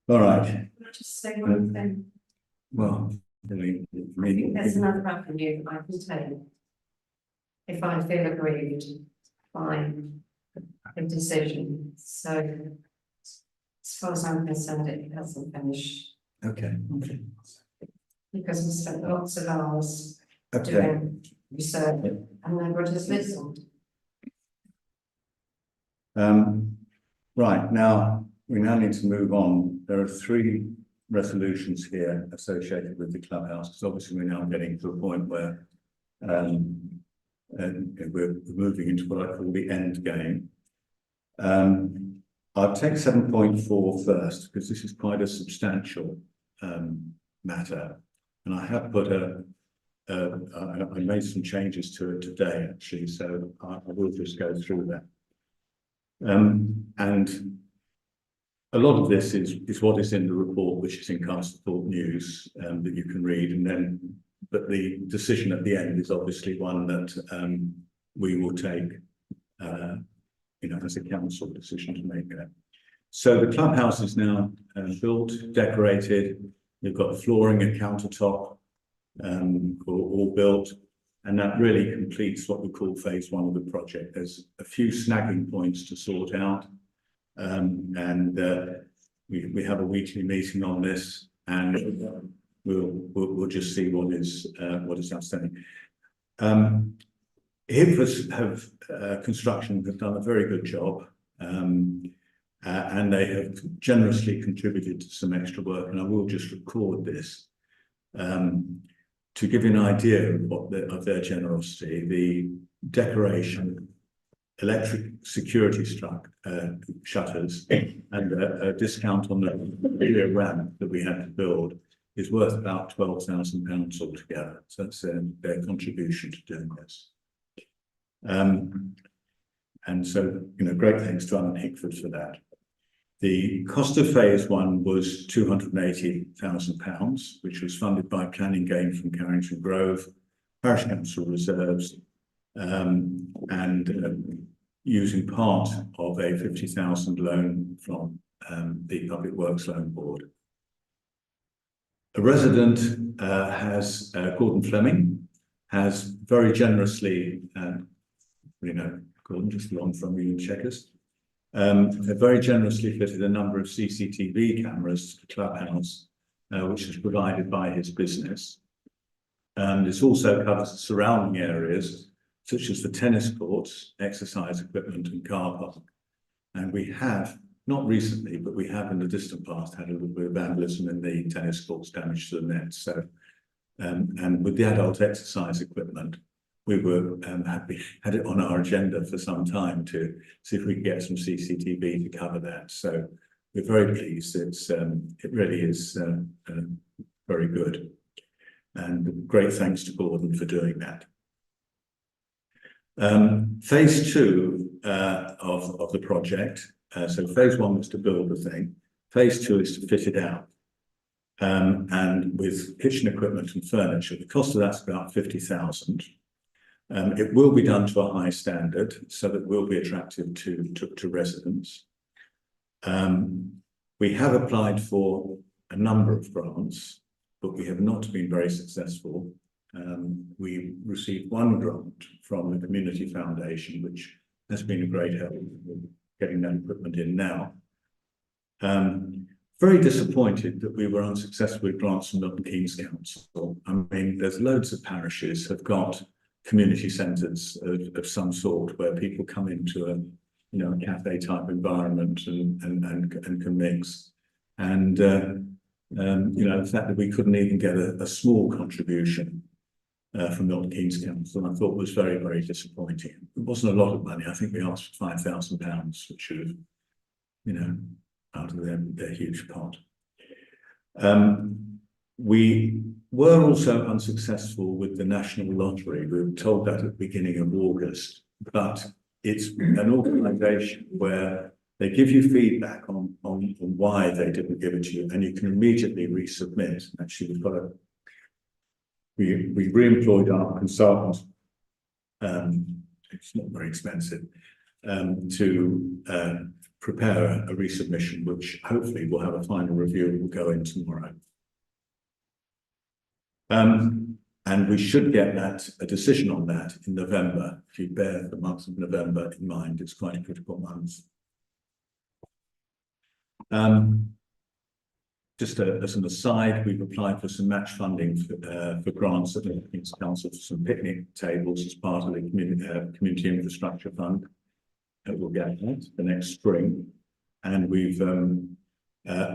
All right, Just say one thing. well, There's another avenue I can take. If I feel aggrieved by the decision, so as far as I'm concerned, it hasn't finished. okay, Because we spent lots of hours okay. doing research and nobody's listened. Right, now, we now need to move on. There are 3 resolutions here associated with the clubhouse, because obviously we're now getting to a point where we're moving into what I call the end game. I'll take 7.4 first, because this is quite a substantial matter. And I have put I made some changes to it today, actually, so I will just go through that. And a lot of this is what is in the report, which is in Castlethorpe News, that you can read, and then, but the decision at the end is obviously one that we will take, you know, as a council decision to make that. So the clubhouse is now built, decorated. We've got flooring and countertop, all built, and that really completes what we call phase 1 of the project. There's a few snagging points to sort out, and we have a weekly meeting on this, and we'll just see what is outstanding. Construction have done a very good job, and they have generously contributed to some extra work, and I will just record this to give you an idea of their generosity. The decoration, electric security shutters, and a discount on the video ramp that we had to build is worth about £12,000 altogether. So that's their contribution to doing this. And so, you know, great thanks to Alan Hickford for that. The cost of phase 1 was £280,000, which was funded by planning gain from Carrington Grove, Parish Council reserves, and using part of a £50,000 loan from the Public Works Loan Board. A resident Gordon Fleming, has very generously, you know, Gordon, just along from you in Checkers, have very generously fitted a number of CCTV cameras to the clubhouse, which is provided by his business. This also covers the surrounding areas, such as the tennis courts, exercise equipment and car park. And we have, not recently, but we have in the distant past had a little bit of vandalism in the tennis courts, damage to the nets. So, and with the adult exercise equipment, we were had it on our agenda for some time to see if we could get some CCTV to cover that. So we're very pleased. It really is very good, and great thanks to Gordon for doing that. Phase 2 of the project. So phase 1 was to build the thing. Phase 2 is to fit it out, and with kitchen equipment and furniture. The cost of that's about 50,000. It will be done to a high standard, so that will be attractive to residents. We have applied for a number of grants, but we have not been very successful. We received 1 grant from the Community Foundation, which has been a great help in getting that equipment in now. Very disappointed that we were unsuccessful with grants from Milton Keynes Council. I mean, there's loads of parishes have got community centres of some sort where people come into a cafe type environment and can mix. And the fact that we couldn't even get a small contribution from Milton Keynes Council, I thought was very, very disappointing. It wasn't a lot of money. I think we asked for £5,000, which should have, you know, out of their huge pot. We were also unsuccessful with the National Lottery. We were told that at the beginning of August, but it's an organisation where they give you feedback on why they didn't give it to you, and you can immediately resubmit. Actually, we re-employed our consultant. It's not very expensive, to prepare a resubmission, which hopefully will have a final review and will go in tomorrow. And we should get a decision on that in November. If you bear the month of November in mind, it's quite a critical month. Just as an aside, we've applied for some match funding for grants at the King's Council for some picnic tables as part of the Community Infrastructure Fund. We'll get that the next spring. And we've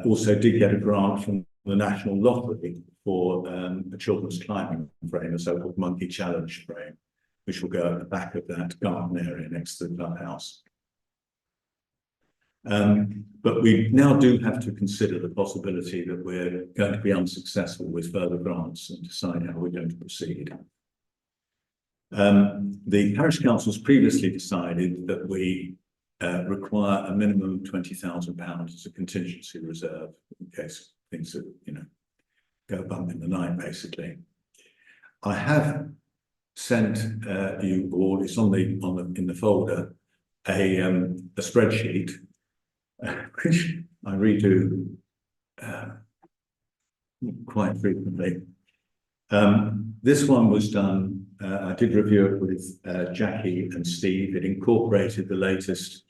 also did get a grant from the National Lottery for a children's climbing frame, a so-called monkey challenge frame, which will go at the back of that garden area next to the clubhouse. But we now do have to consider the possibility that we're going to be unsuccessful with further grants and decide how we're going to proceed. The parish council's previously decided that we require a minimum of £20,000 as a contingency reserve in case things that, you know, go bump in the night, basically. I have sent you all, it's in the folder, a spreadsheet which I redo quite frequently. This one was done, I did review it with Jackie and Steve. It incorporated the latest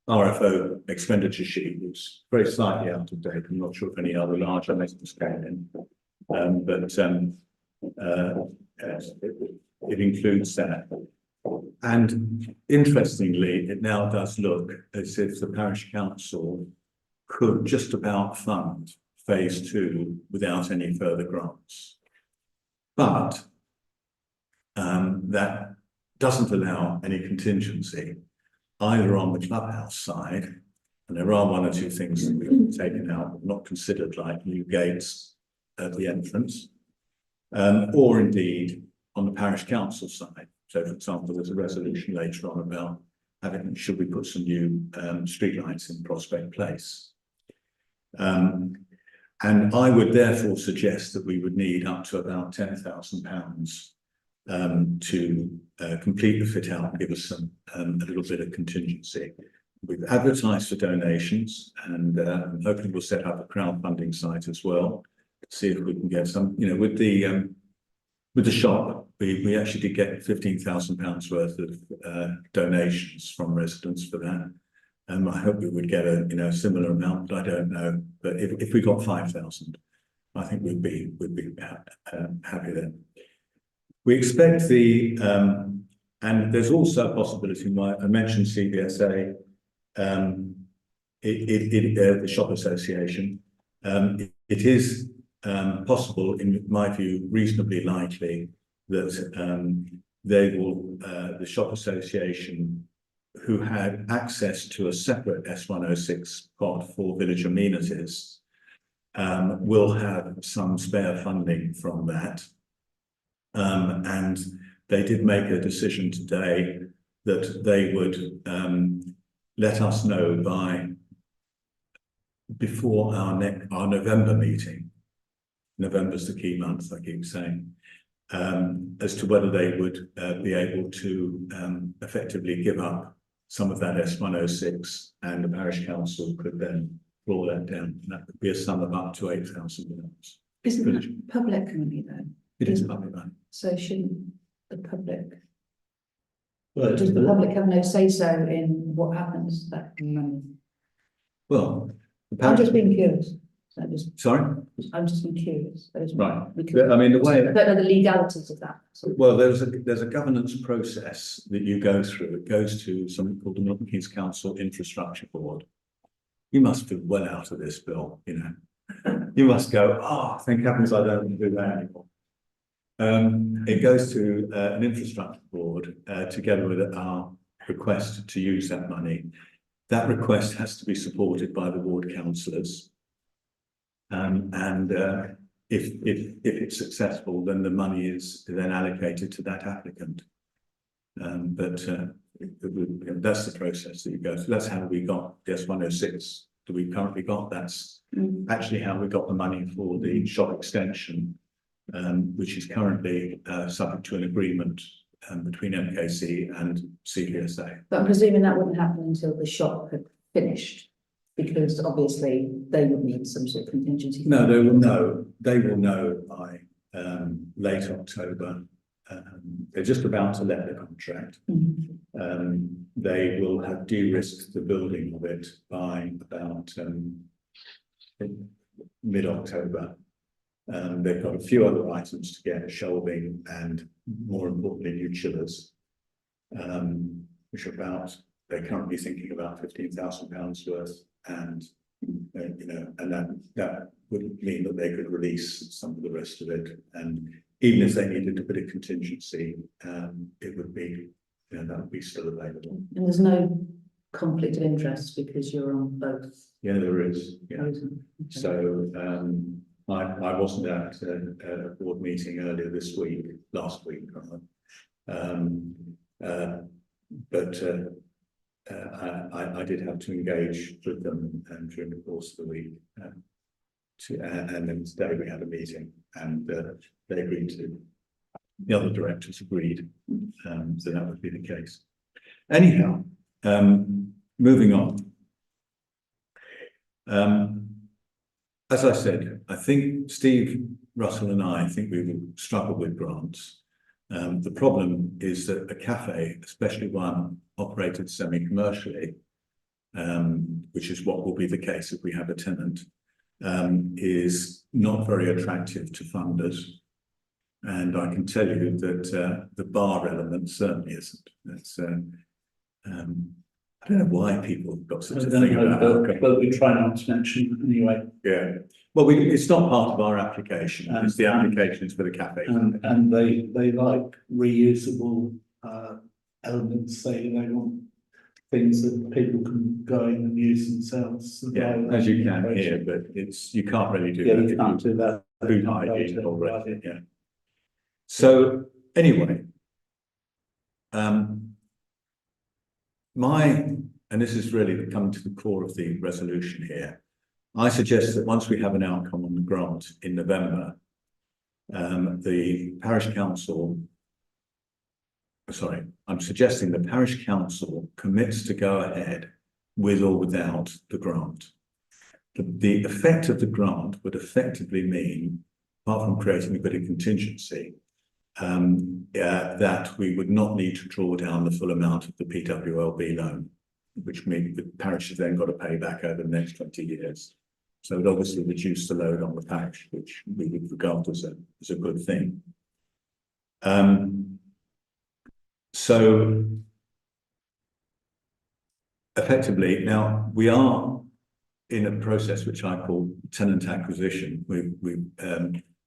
RFO expenditure sheet. It's very slightly out of date. I'm not sure if any other large items came in, it includes that. And interestingly, it now does look as if the parish council could just about fund phase 2 without any further grants. But that doesn't allow any contingency either on the clubhouse side, and there are one or two things that we've taken out, not considered, like new gates at the entrance, or indeed on the parish council side. So, for example, there's a resolution later on about should we put some new streetlights in Prospect Place. And I would therefore suggest that we would need up to about £10,000 to complete the fit out and give us a little bit of contingency. We've advertised for donations, and I'm hoping we'll set up a crowdfunding site as well to see if we can get some, you know, with the shop. We actually did get £15,000 worth of donations from residents for that. I hope we would get a similar amount, but I don't know. But if we got 5,000, I think we'd be happy then. We expect and there's also a possibility. I mentioned CBSA, the shop association. It is possible, in my view, reasonably likely that the shop association, who had access to a separate S106 pot for village amenities, will have some spare funding from that. And they did make a decision today that they would let us know before our November meeting. November's the key month, I keep saying, as to whether they would be able to effectively give up some of that S106, and the parish council could then draw that down. And that could be a sum of up to £8,000. Isn't that public money though? It is public money. So shouldn't the public? Well, Does the public have no say so in what happens to that money? Well, I'm just being curious. Sorry? I'm just being curious. Right. I mean, the way. I don't know the legalities of that. Well, there's a governance process that you go through. It goes to something called the Milton Keynes Council Infrastructure Board. You must feel well out of this, Bill, you know. You must go, oh, thank heavens I don't do that anymore. It goes to an infrastructure board together with our request to use that money. That request has to be supported by the ward councillors. If it's successful, then the money is then allocated to that applicant. That's the process that you go through. That's how we got the S106 that we currently got. That's actually how we got the money for the shop extension, which is currently subject to an agreement between MKC and CPSA. But I'm presuming that wouldn't happen until the shop had finished, because obviously they would need some sort of contingency. No, they will know. They will know by late October. They're just about to let the contract. They will have de-risked the building of it by about mid-October. They've got a few other items to get, shelving and, more importantly, new chillers, which are about, they're currently thinking about £15,000 worth, and and that would mean that they could release some of the rest of it. And even if they needed a bit of contingency, it would be, that would be still available. And there's no conflict of interest because you're on both. Yeah, there is. Yeah. Okay. So I wasn't at a board meeting earlier this week, last week, but I did have to engage with them during the course of the week. And then today we had a meeting, and they agreed to, the other directors agreed, so that would be the case. Anyhow, moving on. As I said, I think Steve, Russell and I think we will struggle with grants. The problem is that a cafe, especially one operated semi-commercially, which is what will be the case if we have a tenant, is not very attractive to funders. And I can tell you that the bar element certainly isn't. That's, I don't know why people have got such a thing about alcohol. But we try not to mention it anyway. Yeah. Well, it's not part of our application. It's the application is for the cafe. And they like reusable elements. They want things that people can go in and use themselves. Yeah, as you can here, but you can't really do that. You can't do that. Food hygiene already. Yeah. So anyway, and this is really coming to the core of the resolution here. I suggest that once we have an outcome on the grant in November, the parish council, I'm suggesting the parish council commits to go ahead with or without the grant. The effect of the grant would effectively mean, apart from creating a bit of contingency, that we would not need to draw down the full amount of the PWLB loan, which means the parish has then got to pay back over the next 20 years. So it obviously reduced the load on the parish, which we would regard as a good thing. So effectively, now we are in a process which I call tenant acquisition. We've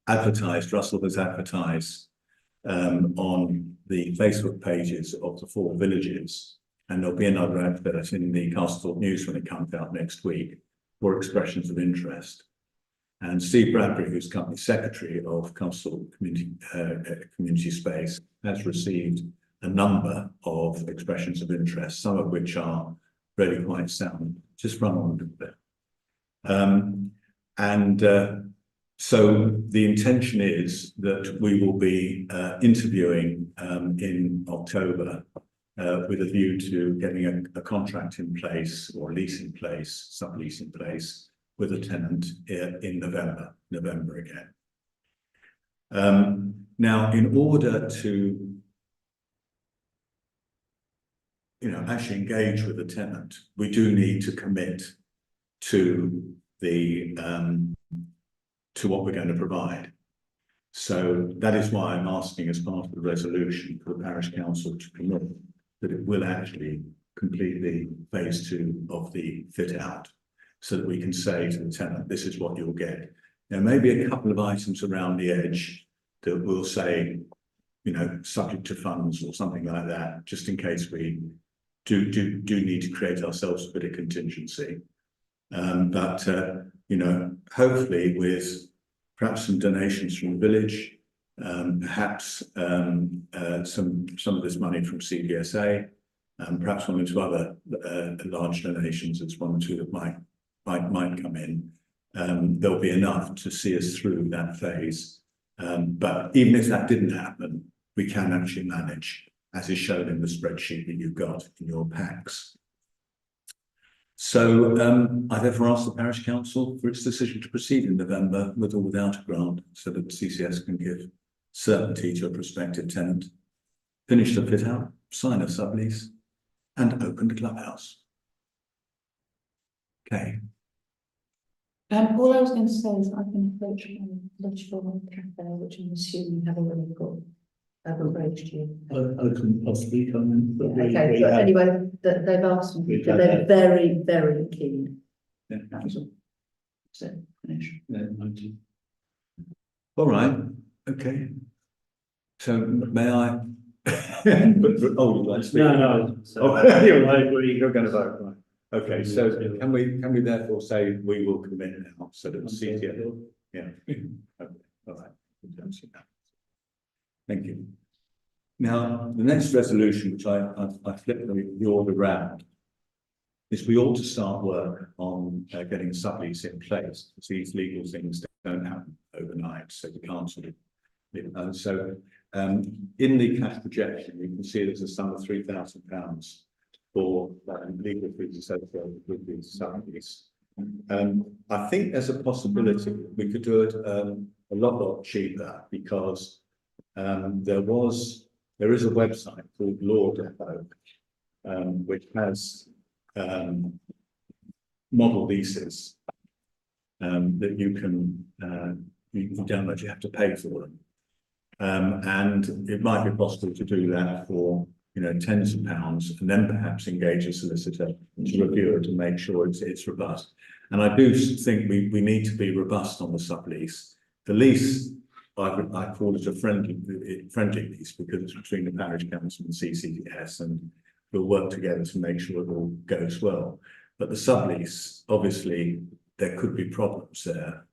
advertised, Russell has advertised on the Facebook pages of the 4 villages, and there'll be another advert in the Castlethorpe News when it comes out next week for expressions of interest. And Steve Bradbury, who's company secretary of Castlethorpe Community Space, has received a number of expressions of interest, some of which are really quite sound. Just run on a bit. So the intention is that we will be interviewing in October with a view to getting a contract in place, or a lease in place, sublease in place with a tenant in November again. Now, in order to actually engage with a tenant, we do need to commit to the to what we're going to provide. So that is why I'm asking, as part of the resolution, for the parish council to commit that it will actually complete the phase 2 of the fit out, so that we can say to the tenant, this is what you'll get. There may be a couple of items around the edge that will say, you know, subject to funds or something like that, just in case we do need to create ourselves a bit of contingency. But you know, hopefully with perhaps some donations from the village, perhaps some of this money from CDSA, perhaps one or two other large donations, as one or two that might come in. There'll be enough to see us through that phase. But even if that didn't happen, we can actually manage, as is shown in the spreadsheet that you've got in your packs. So I therefore ask the parish council for its decision to proceed in November with or without a grant, so that CCS can give certainty to a prospective tenant, finish the fit out, sign a sublease, and open the clubhouse. Okay. All I was going to say is I've been approached by Lunchable Cafe, which I'm assuming have already got approached you. I couldn't possibly comment. But Okay, but anyway, they've asked me, but they're very, very keen. Yeah. That was all. So, finish. Yeah, All right. Okay. So may I? Oh, you'd like to speak? No. Oh, I agree. You're going to vote, right? Okay, so can we therefore say we will commit now, so that the CTF, yeah, okay, all right. Thank you. Now, the next resolution, which I flipped the order round, is we ought to start work on getting a sublease in place, because these legal things don't happen overnight, so we can't sort of. In the cash projection, you can see there's a sum of £3,000 for legal fees associated with these sublease. I think there's a possibility we could do it a lot cheaper, because there is a website called Law Depot, which has model leases that you can download. You have to pay for them. And it might be possible to do that for, you know, tens of pounds, and then perhaps engage a solicitor to review it and make sure it's robust. And I do think we need to be robust on the sublease. The lease, I call it a friendly lease, because it's between the parish council and CCS, and we'll work together to make sure it all goes well. But the sublease, obviously, there could be problems there.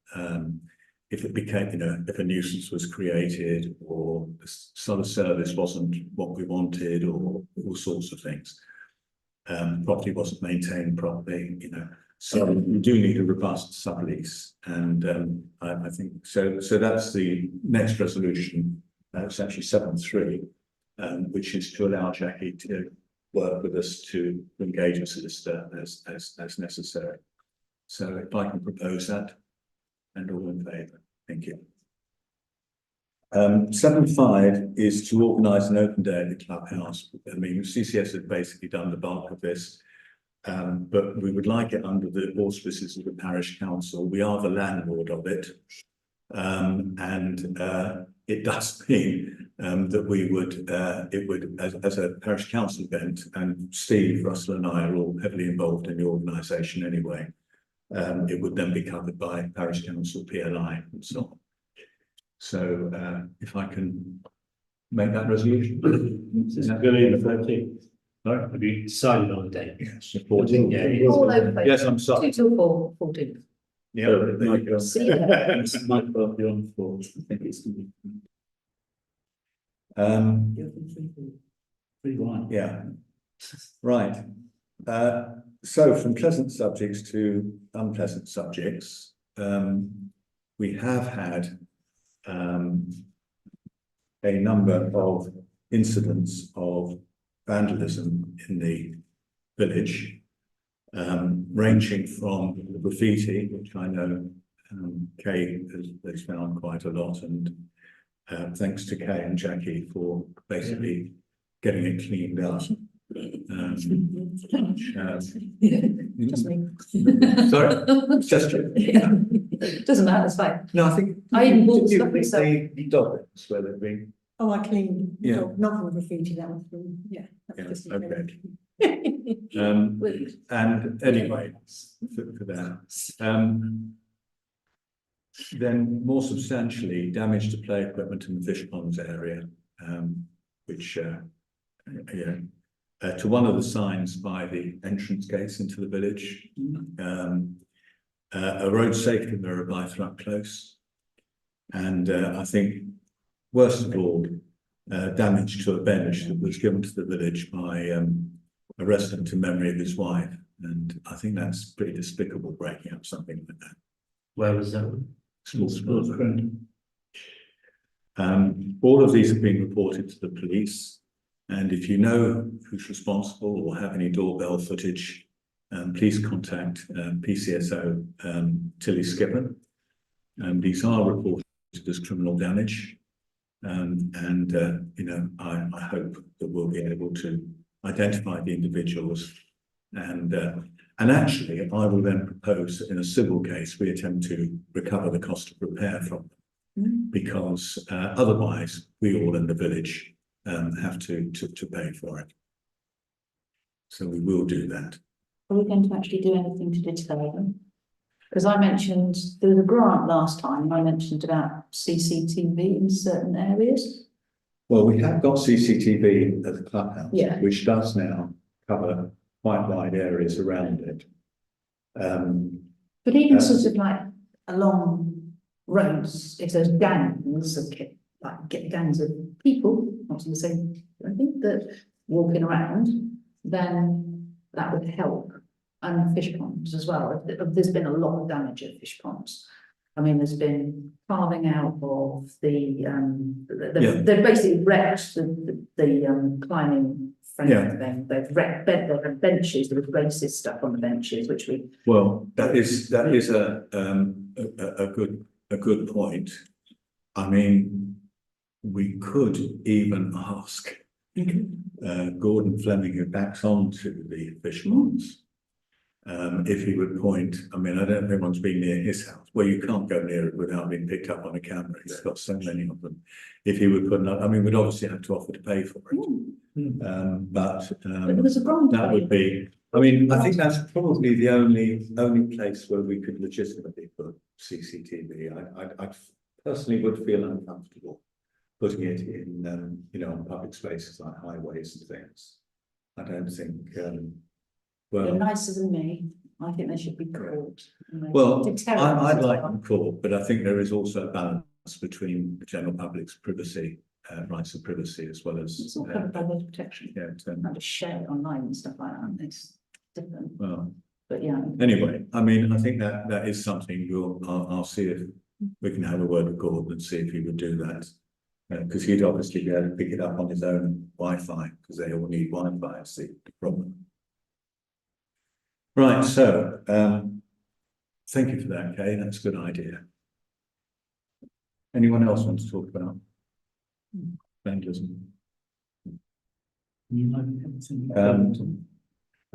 If it became, you know, if a nuisance was created, or the sort of service wasn't what we wanted, or all sorts of things. Property wasn't maintained properly, you know. So we do need a robust sublease, and I think so. So that's the next resolution. It's actually 7.3, which is to allow Jackie to work with us to engage a solicitor as necessary. So if I can propose that. And all in favour, thank you. 7.5 is to organise an open day at the clubhouse. I mean, CCS has basically done the bulk of this, but we would like it under the auspices of the parish council. We are the landlord of it, and it does mean that we would, as a parish council event, and Steve, Russell and I are all heavily involved in the organisation anyway. It would then be covered by parish council, PLI and so on. So if I can make that resolution. Is that going in the 14th? No, have you decided on the date? Yes, the 14th. Yeah, All over. Yes, I'm sorry. 2 till 4, 14th. Yeah, there you go. See you there. My birthday on 4th. I think it's going to be 3-1. Yeah, right. So from pleasant subjects to unpleasant subjects, we have had a number of incidents of vandalism in the village, ranging from graffiti, which I know Kay has found quite a lot, and thanks to Kay and Jackie for basically getting it cleaned up. Just me. Sorry, just you. Doesn't matter, it's fine. No, I think I even bought you stuff myself. the dog where they've been. Oh, I cleaned, Yeah. not from graffiti, that was from, yeah. That was Yeah, just okay. And anyway, for that, Then more substantially, damage to play equipment in the fish ponds area, which, to one of the signs by the entrance gates into the village. A road safety mirror by Thrupp Close. And I think, worst of all, damage to a bench that was given to the village by a resident in memory of his wife. And I think that's pretty despicable, breaking up something like that. Where was that one? All of these have been reported to the police, and if you know who's responsible or have any doorbell footage, please contact PCSO Tilly Skipper. These are reported as criminal damage, and you know, I hope that we'll be able to identify the individuals. And actually, I will then propose in a civil case, we attempt to recover the cost of repair from them, because otherwise we all in the village have to pay for it. So we will do that. Are we going to actually do anything to deter them? Because I mentioned, there was a grant last time, I mentioned about CCTV in certain areas. Well, we have got CCTV at the clubhouse, Yeah. which does now cover quite wide areas around it. But even sort of like along roads, if there's gangs of gangs of people, not to say anything, that walking around, then that would help. And fish ponds as well. There's been a lot of damage at fish ponds. I mean, there's been carving out of they've basically wrecked the climbing frame thing. They've wrecked benches, there was racist stuff on the benches, which we. Well, that is a good point. I mean, we could even ask Gordon Fleming, who backs onto the fish ponds, if he would point. I mean, I don't know if anyone's been near his house. Well, you can't go near it without being picked up on a camera. He's got so many of them. If he would put, I mean, we'd obviously have to offer to pay for it. But there was a grant. That would be. I mean, I think that's probably the only place where we could legitimately put CCTV. I personally would feel uncomfortable putting it in, you know, on public spaces like highways and things. I don't think. They're nicer than me. I think they should be caught. Well, I'd like them caught, but I think there is also a balance between the general public's privacy, rights of privacy, as well as. It's all covered by data protection. Yeah, and to share it online and stuff like that. It's different. Well, but yeah. Anyway, I mean, I think that is something I'll see if we can have a word with Gordon and see if he would do that. Because he'd obviously be able to pick it up on his own Wi-Fi, because they all need Wi-Fi, I see the problem. Right, so thank you for that, Kay. That's a good idea. Anyone else want to talk about vandalism?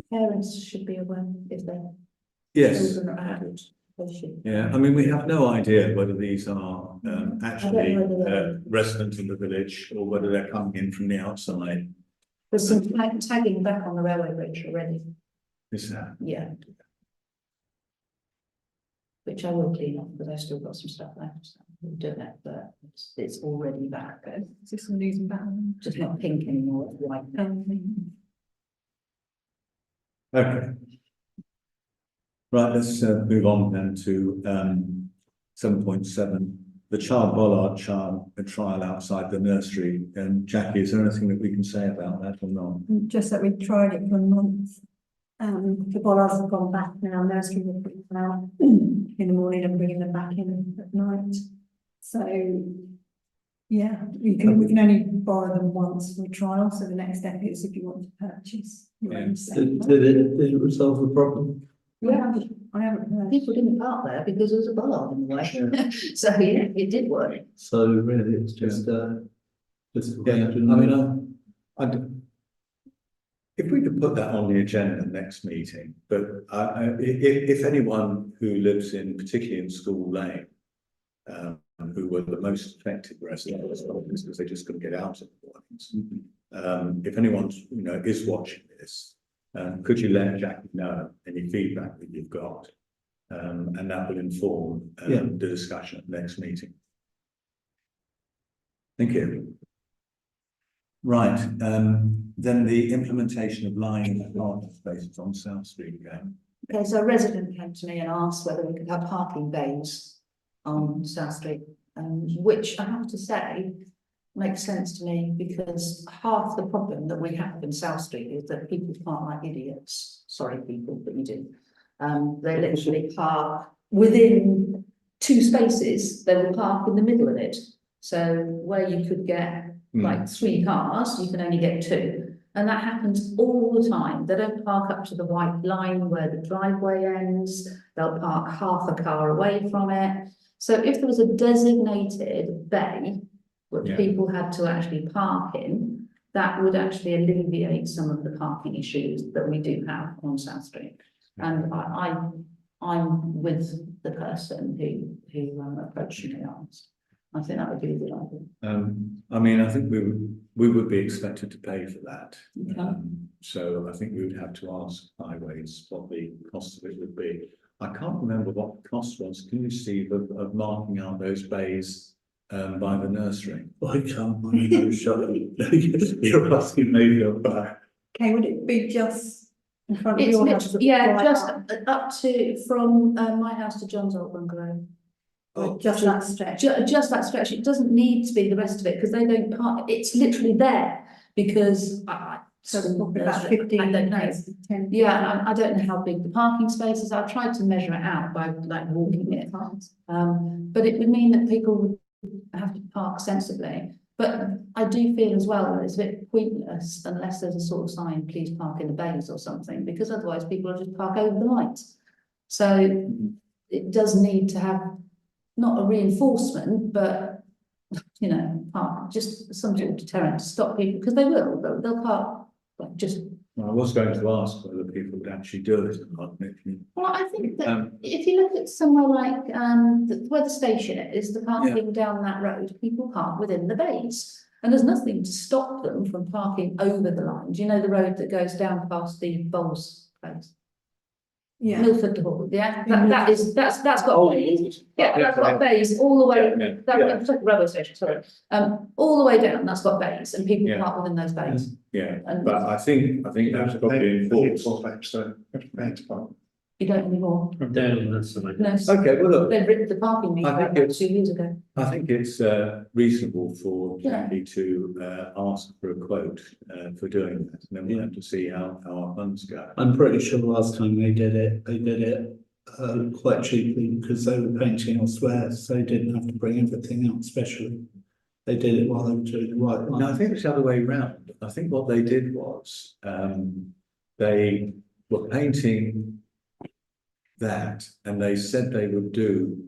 Parents should be aware if their Yes. children are out. They should. Yeah, I mean, we have no idea whether these are actually I don't know whether residents in the village or whether they're coming in from the outside. There's some tagging back on the railway bridge already. Is that? Yeah. Which I will clean up because I've still got some stuff left. So we'll do it, but it's already back. Is this some news and battle? Just not pink anymore, it's white. Okay. Right, let's move on then to 7.7, the child bollard trial outside the nursery. Jackie, is there anything that we can say about that or not? Just that we tried it for a month. The bollards have gone back now, nursery will put them out in the morning and bringing them back in at night. So, yeah, we can only borrow them once for a trial, so the next step is if you want to purchase. Your own set. Did it resolve the problem? Yeah, I haven't heard. people didn't park there because there was a bollard in the way. So yeah, it did work. So really, it's just I mean, if we could put that on the agenda next meeting, but if anyone who lives particularly in School Lane, who were the most affected residents, because they just couldn't get out of the mornings. If anyone is watching this, could you let Jackie know any feedback that you've got? And that will inform Yeah. the discussion at the next meeting. Thank you. Right, then the implementation of lining and parking spaces on South Street again. Okay, so a resident came to me and asked whether we could have parking bays on South Street, which I have to say makes sense to me because half the problem that we have in South Street is that people park like idiots. Sorry, people, but you do. They literally park within 2 spaces, they will park in the middle of it. So where you could get like 3 cars, you can only get 2. And that happens all the time. They don't park up to the white line where the driveway ends. They'll park half a car away from it. So if there was a designated bay, which people had to actually park in, that would actually alleviate some of the parking issues that we do have on South Street. And I'm with the person who approached me and asked. I think that would be a good idea. I mean, I think we would be expected to pay for that. Okay. So I think we would have to ask Highways what the cost of it would be. I can't remember what the cost was. Can you see of marking out those bays by the nursery? I can't, I'm sorry. You're asking me to buy. Okay, would it be just in front of It's your house? just up to from my house to John's old bungalow. Just that stretch? Just that stretch. It doesn't need to be the rest of it because they don't park. It's literally there because So it's probably about 15, I don't know. 10. Yeah, I don't know how big the parking space is. I've tried to measure it out by like walking it. But it would mean that people would have to park sensibly. But I do feel as well that it's a bit pointless unless there's a sort of sign, please park in the bays or something, because otherwise people will just park over the lights. So it does need to have not a reinforcement, but you know, park, just some sort of deterrent to stop people, because they'll park like just. Well, I was going to ask whether people would actually do it or not. Well, I think that if you look at somewhere like where the station is, the parking down that road, people park within the bays. And there's nothing to stop them from parking over the line. Do you know the road that goes down past the Bowls place? Yeah. Milford Hall, that's got bays. Yeah, that's got bays all the way, that's like a railway station, sorry. All the way down, that's got bays and people park within those bays. Yeah, And but I think that's probably enforced. So you don't anymore. That's something. No, Okay, well, look, they've written the parking meter I think about it's- 2 years ago. I think it's reasonable for Yeah. Jackie to ask for a quote for doing that, and then we'll have to see how our funds go. I'm pretty sure last time they did it quite cheaply because they were painting elsewhere, so they didn't have to bring everything out specially. They did it while they were doing the right one. No, I think it's the other way round. I think what they did was they were painting that, and they said they would do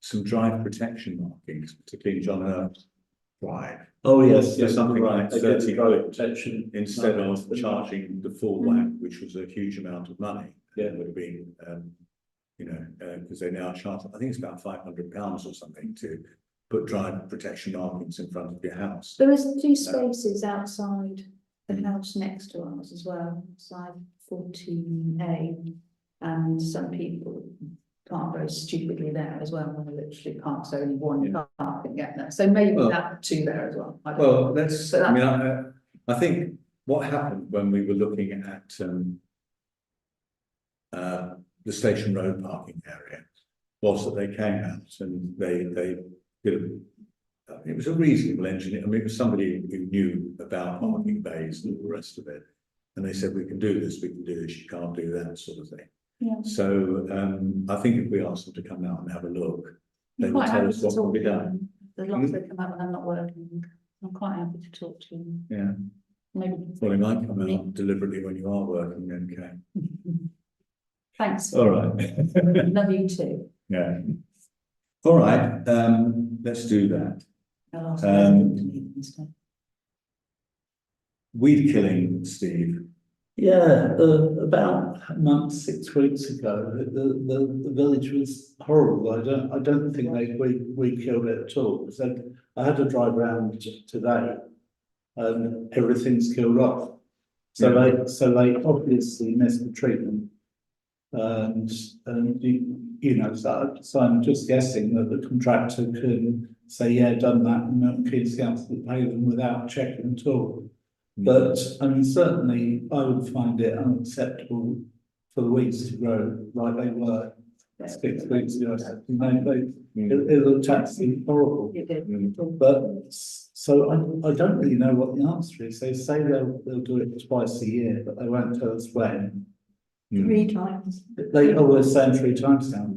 some drive protection markings, particularly John Earth Drive. Oh, yes, For something like They did 30 drive quid protection instead of charging the full whack, which was a huge amount of money. It would have been, because they now charge, I think it's about £500 or something to put drive protection markings in front of your house. There is 2 spaces outside the house next to ours as well, outside 14A. And some people park very stupidly there as well, when they literally park, so only one car can get there. So maybe that 2 there as well. I don't know. Well, let's, But I mean, I think what happened when we were looking at the Station Road parking area was that they came out and they did it was a reasonable engineer. I mean, it was somebody who knew about parking bays and all the rest of it. And they said, we can do this, you can't do that sort of thing. Yeah. So I think if we ask them to come out and have a look, they I'm will quite tell happy us to what can talk be to done. them. As long as they come out when I'm not working, I'm quite happy to talk to them. Yeah, Maybe. well, it might come out deliberately when you are working, okay. Thanks. All right. Love you too. Yeah. All right, let's do that. I'll ask them to meet instead. Weed killing, Steve. Yeah, about a month, 6 weeks ago, the village was horrible. I don't think we killed it at all, because I had to drive around today and everything's killed off. So they obviously missed the treatment. And you know, so I'm just guessing that the contractor can say, yeah, done that, and Milton Keynes Council will pay them without checking at all. But I mean, certainly I would find it unacceptable for the weeds to grow like they were 6 weeks ago. You know, it looked absolutely horrible. But so I don't really know what the answer is. They say they'll do it twice a year, but they won't tell us when. 3 times. They're saying 3 times now.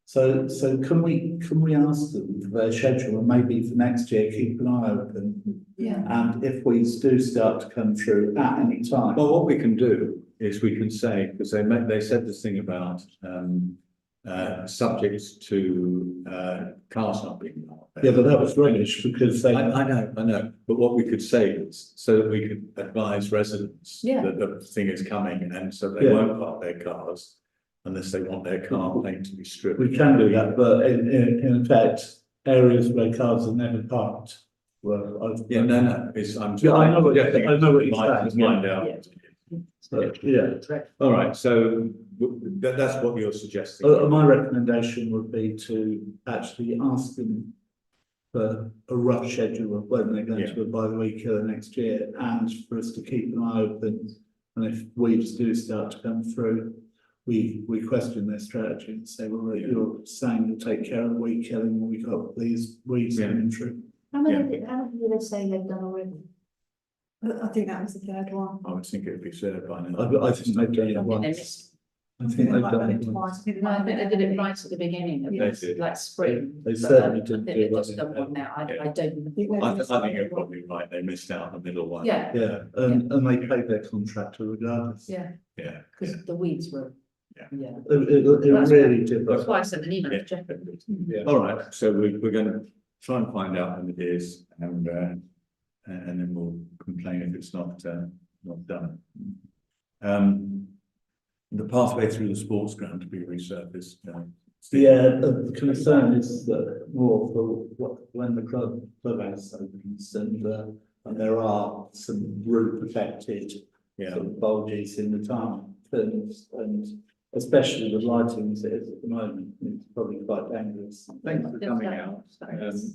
So can we ask them for their schedule, and maybe for next year keep an eye open? Yeah. And if weeds do start to come through at any time. Well, what we can do is we can say, because they said this thing about subject to cars not being parked there. Yeah, but that was rubbish because they. I know, but what we could say is, so that we could advise residents Yeah. that the thing is coming, and so they Yeah. won't park their cars unless they want their car paint to be stripped. We can do that, but in effect, areas where cars are never parked. Well, Yeah, no, it's, I'm. Yeah, I know what you're suggesting I know what you're might saying, find out. Yeah. All right, so that's what you're suggesting. My recommendation would be to actually ask them for a rough schedule of when they're going to buy the weed killer next year, and for us to keep an eye open. And if weeds do start to come through, we question their strategy and say, well, you're saying you'll take care of the weed killing, and we got these weeds coming through. How many did they say they've done already? I think that was the 3rd one. I would think it would be served by now. I think they've done it once. I think they've done it once. twice. No, I think they did it right at the beginning of Yes. this, like spring. They But, certainly I didn't think do they've it. just done one now, I don't. I think you're probably right, they missed out the middle one. Yeah, Yeah, and they paid their contractor regardless. yeah, Yeah. because the weeds were. Yeah. Yeah. It That's really did. That's why I sent an email to Jeff. All right, so we're going to try and find out when it is, and then we'll complain if it's not done. The pathway through the sports ground to be resurfaced. Yeah, the concern is that more for when the clubhouse opens, and there are some root affected sort of bulges in the tarmac, and especially the lighting as it is at the moment, it's probably quite dangerous. Thanks for coming out.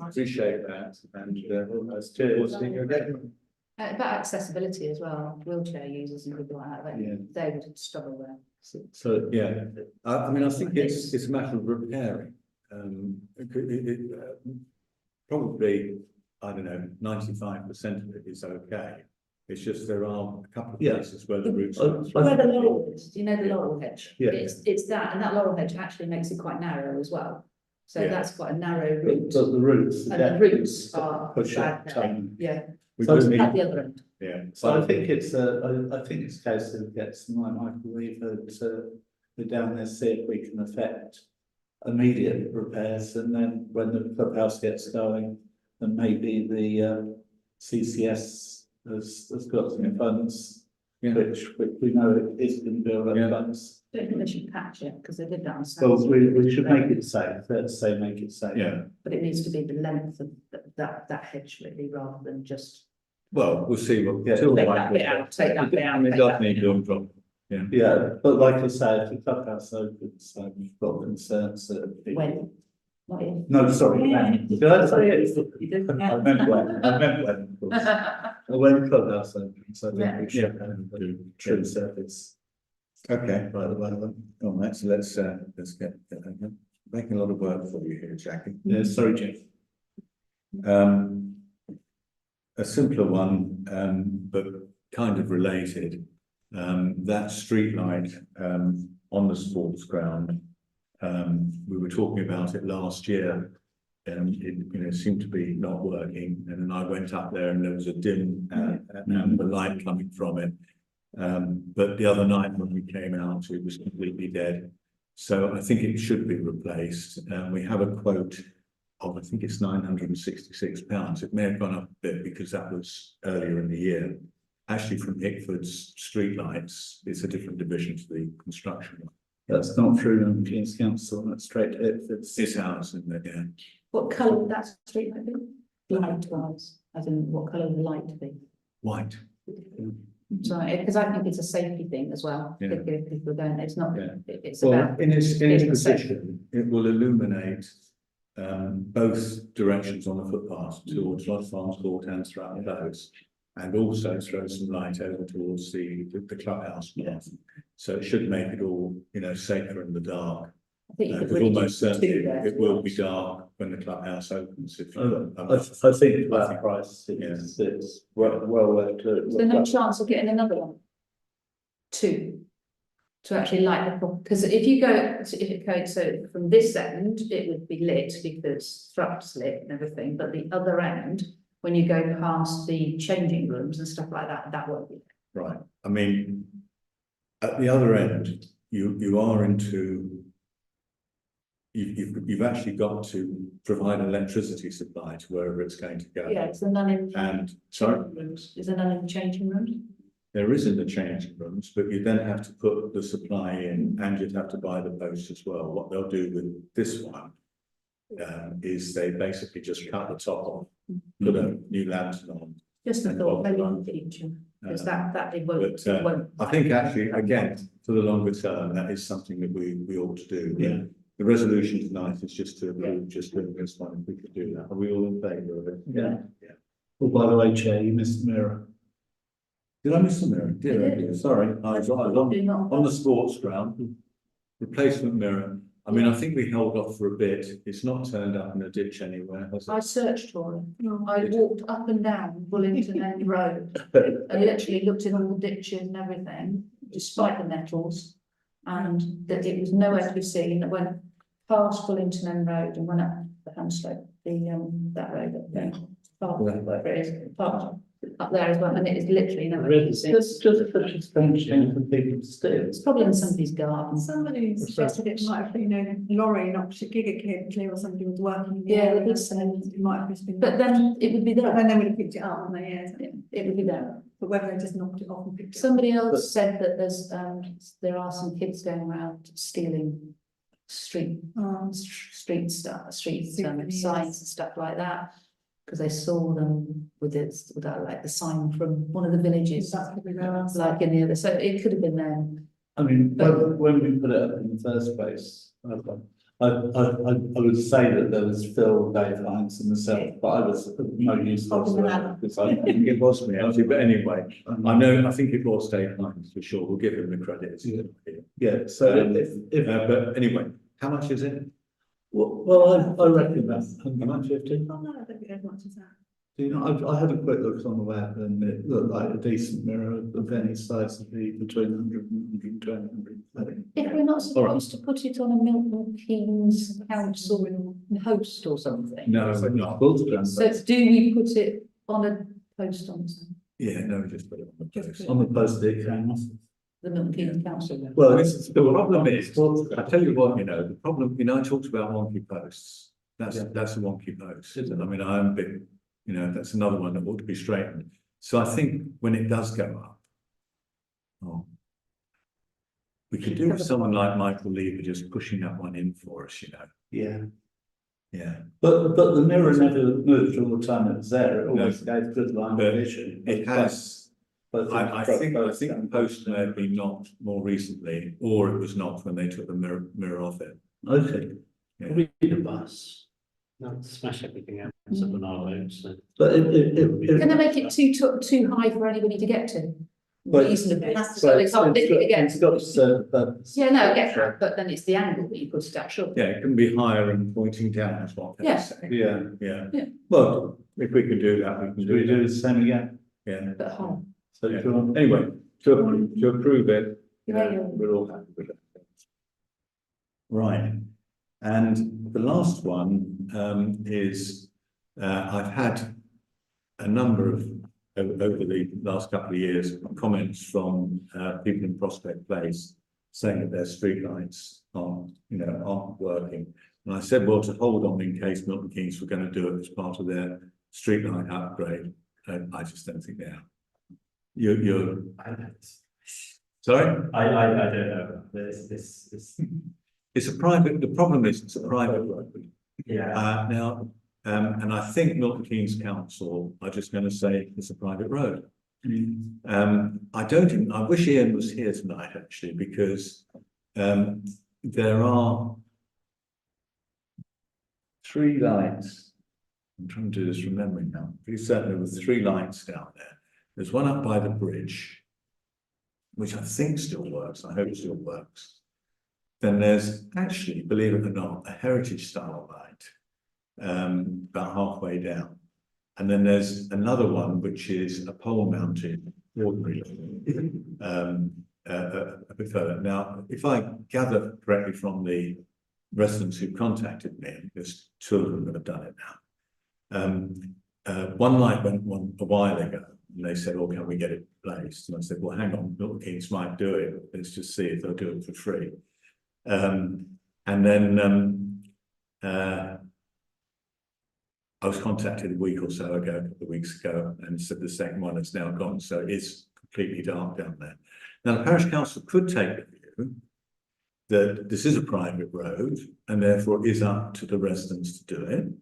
Appreciate that, and we'll see you again. About accessibility as well, wheelchair users and people like that, they would struggle there. So Yeah, I mean, I think it's a matter of repairing. Probably, I don't know, 95% of it is okay. It's just there are a couple of places where the roots. Where the laurel is, do you know the laurel hedge? Yeah. It's that, and that laurel hedge actually makes it quite narrow as well. So Yeah. that's quite a narrow route. but the roots. And the roots are push bad it. now. Yeah, We So do at need, the other end. yeah. So I think it's I think it's a case of get someone like Michael Weaver to go down there, see if we can affect immediate repairs, and then when the clubhouse gets going, then maybe the CCS has got some funds, which we know it is going to build up funds. Don't think they should patch it, because they did that on Well, South. we should make it safe, let's say make it safe. Yeah, But it needs to be the length of that hedge really, rather than just. well, we'll see what. Yeah. till Take Michael- that bit out, take that bit out, It take does that need bit to out. drop. Yeah, but like I say, if the clubhouse opens, we've got concerns that. When? Not if. No, sorry, when. Did I say it? You did. I meant when, of course. When the clubhouse opens, I think we should Yeah. have a true service. Okay, Right, the way along. all right, so let's get making a lot of work for you here, Jackie. Yeah, sorry, Jeff. A simpler one, but kind of related. That street light on the sports ground. We were talking about it last year. It seemed to be not working, and then I went up there and there was a dim amber light coming from it. But the other night when we came out, it was completely dead. So I think it should be replaced. We have a quote of, I think it's £966. It may have gone up a bit because that was earlier in the year. Actually, from Hickford's streetlights, it's a different division to the construction one. That's not through Milton Keynes Council, that's straight to it. It's ours, isn't it? Yeah. What colour would that street light be? Light wise, as in what colour would the light be? White. So, because I think it's a safety thing as well, Yeah. particularly if people don't, it's not, Yeah. it's Well, about. in its being safe. position, it will illuminate both directions on the footpath towards Lost Farms Court and Thrupp Close, and also throw some light over towards the clubhouse path. So it should make it all, safer in the dark. I think you could Because really almost do certainly two there. it will be dark when the clubhouse opens. If you I think that price it's well worth to. Is there no chance of getting another one? Two. To actually light the, because if you go, if it goes, so from this end, it would be lit because Thrupp's lit and everything, but the other end, when you go past the changing rooms and stuff like that, that won't be lit. Right, I mean, at the other end, you are into. You've actually got to provide electricity supply to wherever it's going to go. Yeah, it's the none in. And sorry, Rooms, is there none in the changing rooms? there is in the changing rooms, but you then have to put the supply in and you'd have to buy the post as well. What they'll do with this one is they basically just cut the top off, put a new lantern on. Just a And thought, maybe in Bob the future, because Uh, that it won't, but, it won't. I think actually, again, for the longer term, that is something that we ought to do. Yeah. The resolution tonight is just to approve, just doing this one, if we could do that. Are we all in favour of it? Yeah. Yeah. Well, by the way, Chair, you missed the mirror. Did I miss the mirror? Dear, oh dear, sorry, I was Do not- on the sports ground. Replacement mirror. I mean, I think we held off for a bit. It's not turned up in a ditch anywhere, has I it? searched for it. No. I walked up and down Bullington End Road and literally looked in all the ditches and everything, despite the nettles. And that it was nowhere to be seen. It went past Bullington End Road and went up the Hanslope, that road up there. Park, whatever it is, park up there as well, and it is literally nowhere to be seen. Just such a strange thing for people to do. It's probably in somebody's garden. Somebody suggested it might have been a lorry in Oxford Giggle or somebody was working in the Yeah, area, they did so say. it might have just been. But then it would be But there. then they would have picked it up, wouldn't they? Yeah. It would be there. But whether they just knocked it off and picked it up. Somebody else said that there are some kids going around stealing street stuff, Souvenirs. signs and stuff like that. Because they saw them with that like the sign from one of the villages, That's probably where else. like in the other, so it could have been them. I mean, when we put it up in the first place, I would say that there was Phil, Dave Hines and myself, but I was of no use whatsoever. Because I think it was me, actually, but anyway, I think it was Dave Hines for sure. We'll give him the credit. It's a good idea. Yeah, so But anyway, how much is it? well, I reckon that's 150. Oh, no, I don't think there's much of that. Do you know, I had a quick look on the web and it looked like a decent mirror of any size to be between 100 and 120, 130. If we're not All right. supposed to put it on a Milton Keynes council post or something. No, we're not. So do we put it on a post on Yeah, no, just put it on the post. On the post it came. the Milton Keynes council? Well, The problem is, I tell you what, the problem, I talked about wonky posts. That's a wonky post. I mean, I'm a bit, that's another one that ought to be straightened. So I think when it does go up, we could do with someone like Michael Lever just pushing that one in for us, Yeah. Yeah. But the mirror never moved all the time it was there. It always gave good line But of vision. It has. But I think the post may have been knocked more recently, or it was knocked when they took the mirror off it. Okay. Probably the bus. Not smash everything out of an road, so. But Can they make it too high for anybody to get to? But- Reasonably, so they can't lick it again. It's got to serve a purpose. Yeah, no, I get that, but then it's the angle that you put it at, sure. Yeah, it can be higher and pointing down, that's what Yeah. they're saying. Yeah. Yeah. Well, if we can do that, we can Do we do do it. the same again? Yeah. But high. So Yeah. do you want? Anyway, to approve it, Yeah. we're all happy with it. Right, and the last one is I've had a number of over the last couple of years comments from people in Prospect Place saying that their streetlights aren't working. And I said, well, to hold on in case Milton Keynes were going to do it as part of their streetlight upgrade. I just don't think they are. You're sorry? I don't know, this, It's a private, the problem is it's a private road. yeah. Now, and I think Milton Keynes Council are just going to say it's a private road. I don't think, I wish Ian was here tonight actually, because there are 3 lights. I'm trying to do this from memory now. Pretty certain there were 3 lights down there. There's one up by the bridge, which I think still works. I hope it still works. Then there's actually, believe it or not, a heritage style light, about halfway down. And then there's another one, which is a pole mounted ordinary, a bit further. Now, if I gather correctly from the residents who contacted me, and there's 2 of them that have done it now. One light went a while ago, and they said, "Oh, can we get it placed?" And I said, "Well, hang on, Milton Keynes might do it. Let's just see if they'll do it for free." And then I was contacted a week or so ago, a couple of weeks ago, and said the second one is now gone, so it's completely dark down there. Now, the parish council could take the view that this is a private road, and therefore it is up to the residents to do it.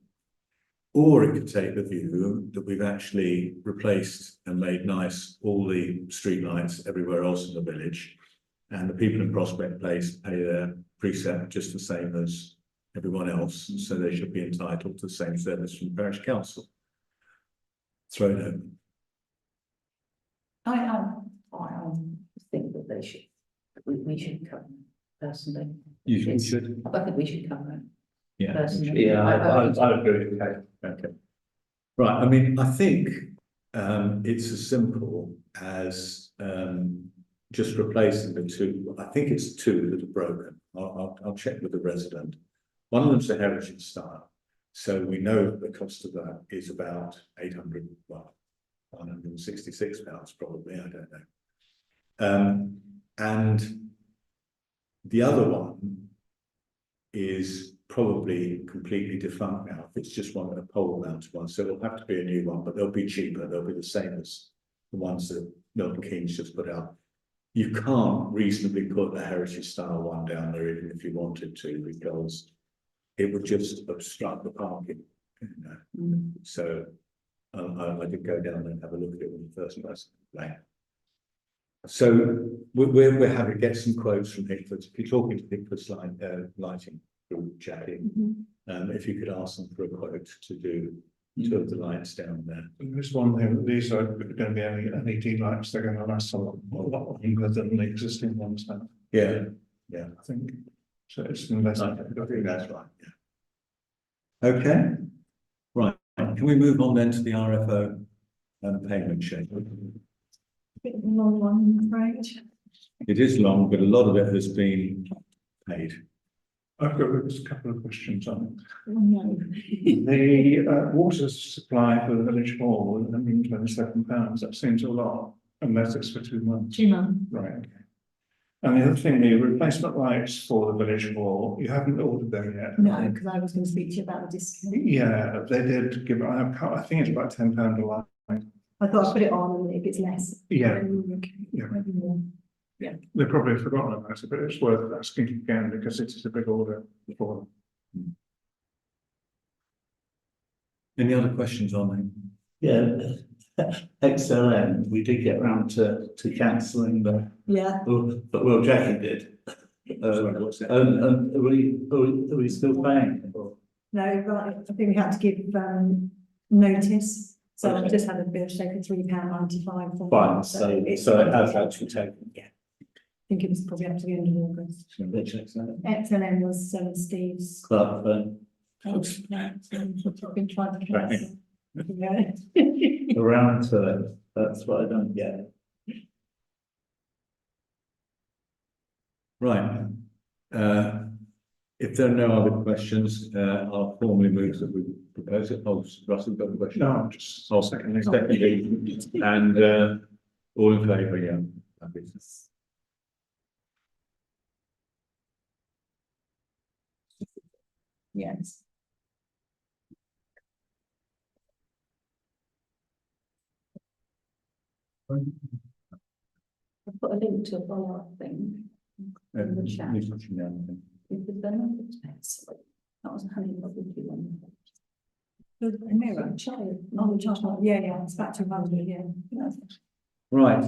Or it could take the view that we've actually replaced and made nice all the streetlights everywhere else in the village, and the people in Prospect Place pay their precept just the same as everyone else, so they should be entitled to the same service from the parish council. Throw it open. I think that they should, we should cover it personally. You It's- should. I think we should cover it. Yeah. Personally. Yeah, I agree with Kate. Okay. Right, I mean, I think it's as simple as just replacing the 2. I think it's 2 that are broken. I'll check with the resident. One of them's a heritage style, so we know that the cost of that is about 800, well, £166 probably, I don't know. And the other one is probably completely defunct now. It's just one a pole mounted one, so it'll have to be a new one, but they'll be cheaper. They'll be the same as the ones that Milton Keynes just put out. You can't reasonably put a heritage style one down there even if you wanted to, because it would just obstruct the parking. You know? So I did go down and have a look at it in the first place. Right. So we're having to get some quotes from Hickford's. If you're talking to Hickford's lighting group, Jackie, if you could ask them for a quote to do 2 of the lights down there. There's one there, these are going to be LED lights, they're going to last a lot longer than the existing ones now. Yeah, I think. So it's an investment. I think that's right, yeah. Okay, right, can we move on then to the RFO payment schedule? Bit of a long one, I'm afraid. It is long, but a lot of it has been paid. I've got just a couple of questions on Oh, no. it. The water supply for the village hall, £127, that seems a lot, unless it's for 2 months. 2 months. Right, okay. And the other thing, the replacement lights for the village hall, you haven't ordered them yet? No, because I was going to speak to you about the discount. Yeah, they did give, I think it's about £10 a light. I thought I'd put it on, and if it's less. Yeah. then okay, Yeah. maybe more. They've probably forgotten about it, but it's worth asking again because it is a big order for them. Any other questions on that? Yeah, XLM, we did get round to cancelling the, Yeah, but well, Jackie did. Sorry, what's that? And are we still paying? no, right, I think we had to give notice, so I Okay. just had a bill shake of £3.95. Fine, so it has actually taken. I think it was probably up to the end of August. Which XLM? XLM was Steve's. Club, I've been trying to cancel. Yeah. around to it, that's what I don't get. Right. If there are no other questions, I'll formally move that we propose it. Oh, Russell, got a question? No, I'm just Oh, secondly. And all in favour, yeah. Happy. Yes. I've put a link to a bollard thing. In the chat. Because they're not expensive. That was a £150 one. The mirror, child, on the child, yeah, it's back to 100, yeah. Right,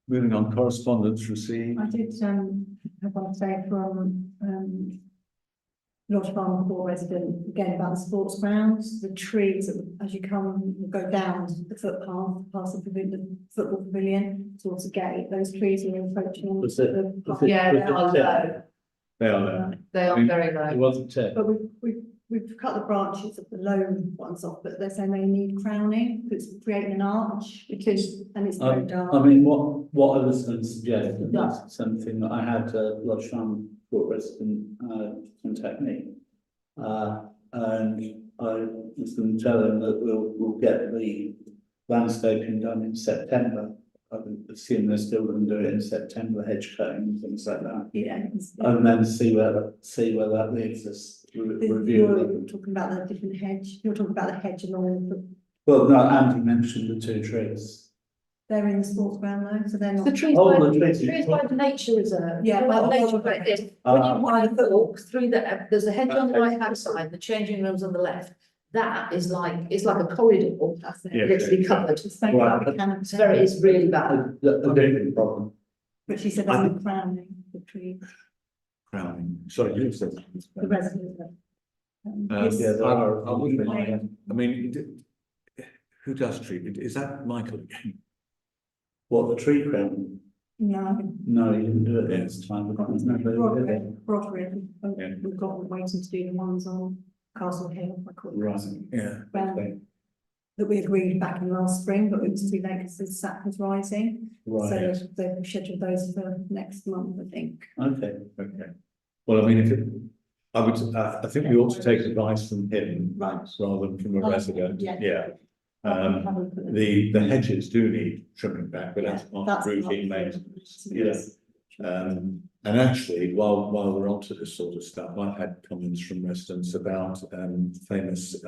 moving on, correspondence received. I did, have one to say from, Lodge Farm Core resident, again about the sports grounds, the trees, as you come, you go down the footpath, past the pavilion, the football pavilion, towards the gate, those trees are encroaching on Was it- the. was it- Yeah, they are was it- low, They are there. they are very It low. wasn't it. But we've cut the branches of the low ones off, but they're saying they need crowning, because it's creating an arch, because, and it's very dark. I mean, what I was going to suggest, and that's something that I had Lodge Farm Court resident contact me. And I was going to tell them that we'll get the landscaping done in September. I would assume they're still going to do it in September, hedge cutting and things like that. Yeah. And then see where that leaves us. Review. You're talking about the different hedge, you're talking about the hedge along the, Well, no, Andy mentioned the two trees. they're in the sports ground though, so they're not. The trees Oh, by, the trees. trees by the nature reserve. Yeah, By the by the nature nature reserve, it is. When you walk through there's a hedge on the Okay. right hand side, the changing rooms on the left. That is like, it's like a corridor, That's it. Yeah. literally covered. It's like Right. a canopy. It's really bad. A different problem. But she said I on the crowning, the tree, Crowning, sorry, you said. the resident. Yeah, there are. I wouldn't mind. I mean, who does treatment? Is that Michael again? What, the tree crown? No. No, you didn't do it this time. There's no way we did it. Broderick, Yeah. we've got waiting to do the ones on Castle Hill, I call it. Right. Yeah. Okay. That we agreed back in last spring, but it was too late because the sap was rising. Right, So they've scheduled those for next month, I think. okay. Okay. Well, I mean, if it, I think we ought to take advice from him Right. rather than from a resident. Yeah. Yeah. Have a look at it. The hedges do need trimming back, but that's part of That's routine not- maintenance. And actually, while we're onto this sort of stuff, I've had comments from residents about famous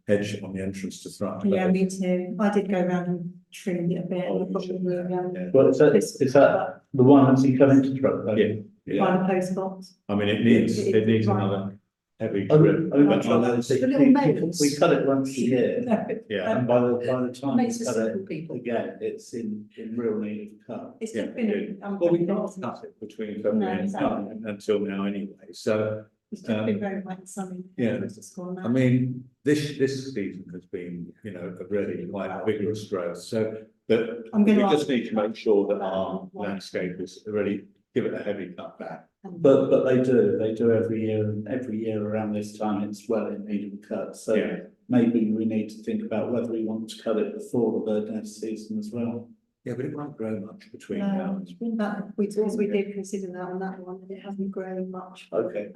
hedge on the entrance to Thrupp. Yeah, me too. I did go around and trim it a bit. Oh, and put you the should, around yeah. Well, is that the one that's you coming to Thrupp? Yeah, yeah. by the post box. I mean, it needs Right. another heavy Oh, trim. oh, but no, I- The little males. we cut it once a year, Yeah, and by the time we Makes us cut simple it people. again, it's in real need of cut. It's Yeah, just been. well, we can't cut it between February and exactly. until now anyway, so. It's just been very wet and sunny. Yeah. It's just gone now. I mean, this season has been, a really quite vigorous growth, so, but I'm we gonna just ask- need to make sure that our landscapers really give it a heavy cut back. But they do every year, and every year around this time, it's well in need of a cut, so Yeah. maybe we need to think about whether we want to cut it before the bird nest season as well. Yeah, but it won't grow much between now and. Because we did consider that on that one, and it hasn't grown much. Okay.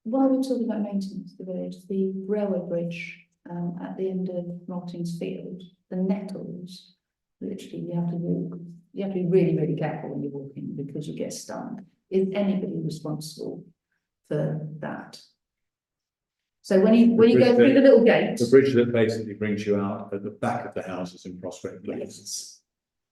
While we're talking about maintenance of the village, the railway bridge at the end of Martin's Field, the nettles, literally you have to walk, you have to be really, really careful when you're walking because you get stung. Is anybody responsible for that? So when you go through the little gate. The bridge that basically brings you out at the back of the houses in Prospect Place.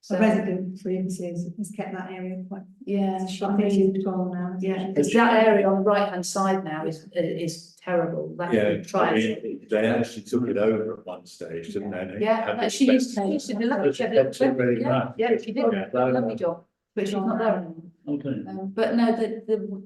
A resident previously has kept that area quite. Yeah, I think she's gone now. yeah, it's that area on the right hand side now is terrible. That Yeah, I triangle. mean, they actually took it over at one stage, didn't they? They Yeah, had no, it she used to do lovely, she had a That's really yeah, nice. yeah, she did, Yeah. lovely job, but she's not there anymore. Okay. But no,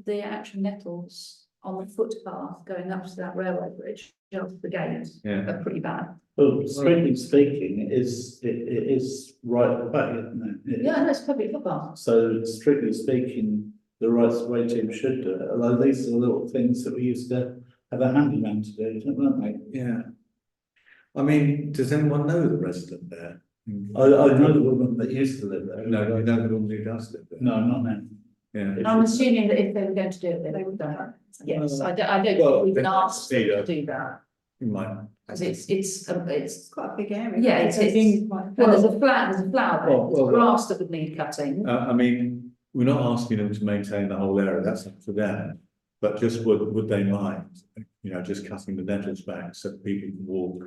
the actual nettles on the footpath going up to that railway bridge, up the gate, Yeah. are pretty bad. Well, strictly speaking, it is right at the back, isn't it? Yeah, no, it's public footpath. So strictly speaking, the rights of way team should do it, although these are the little things that we used to have a handyman to do, weren't they? Yeah. I mean, does anyone know the resident there? I know the woman that used to live there. No, you know the woman who does live there? No, not now. Yeah. I'm assuming that if they were going to do it, they would have done it. Yes, I don't Well, think we can they ask them see to that. do that, You might. because it's It's quite a big area. Yeah, it's- quite. well, there's a flower bed, Well, there's well, grass that would need cutting. I mean, we're not asking them to maintain the whole area, that's up to them. But just would they mind, just cutting the nettles back so that people can walk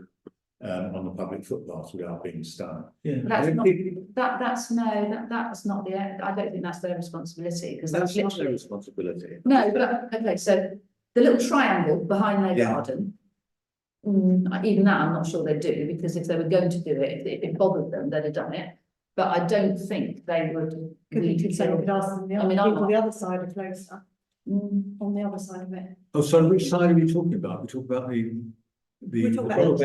on the public footpaths without being stung? Yeah. That's I mean, not, people- that's not I don't think that's their responsibility, because That's that's not their literally. responsibility. No, but, okay, so the little triangle behind their Yeah. garden, Even that, I'm not sure they do, because if they were going to do it, if it bothered them, they'd have done it. But I don't think they would. Could you could say we could ask them, the I other mean, I'm people, not- the other side are closer, on the other side of it. Oh, sorry, which side are you talking about? We talk about the. We're talking Well, about-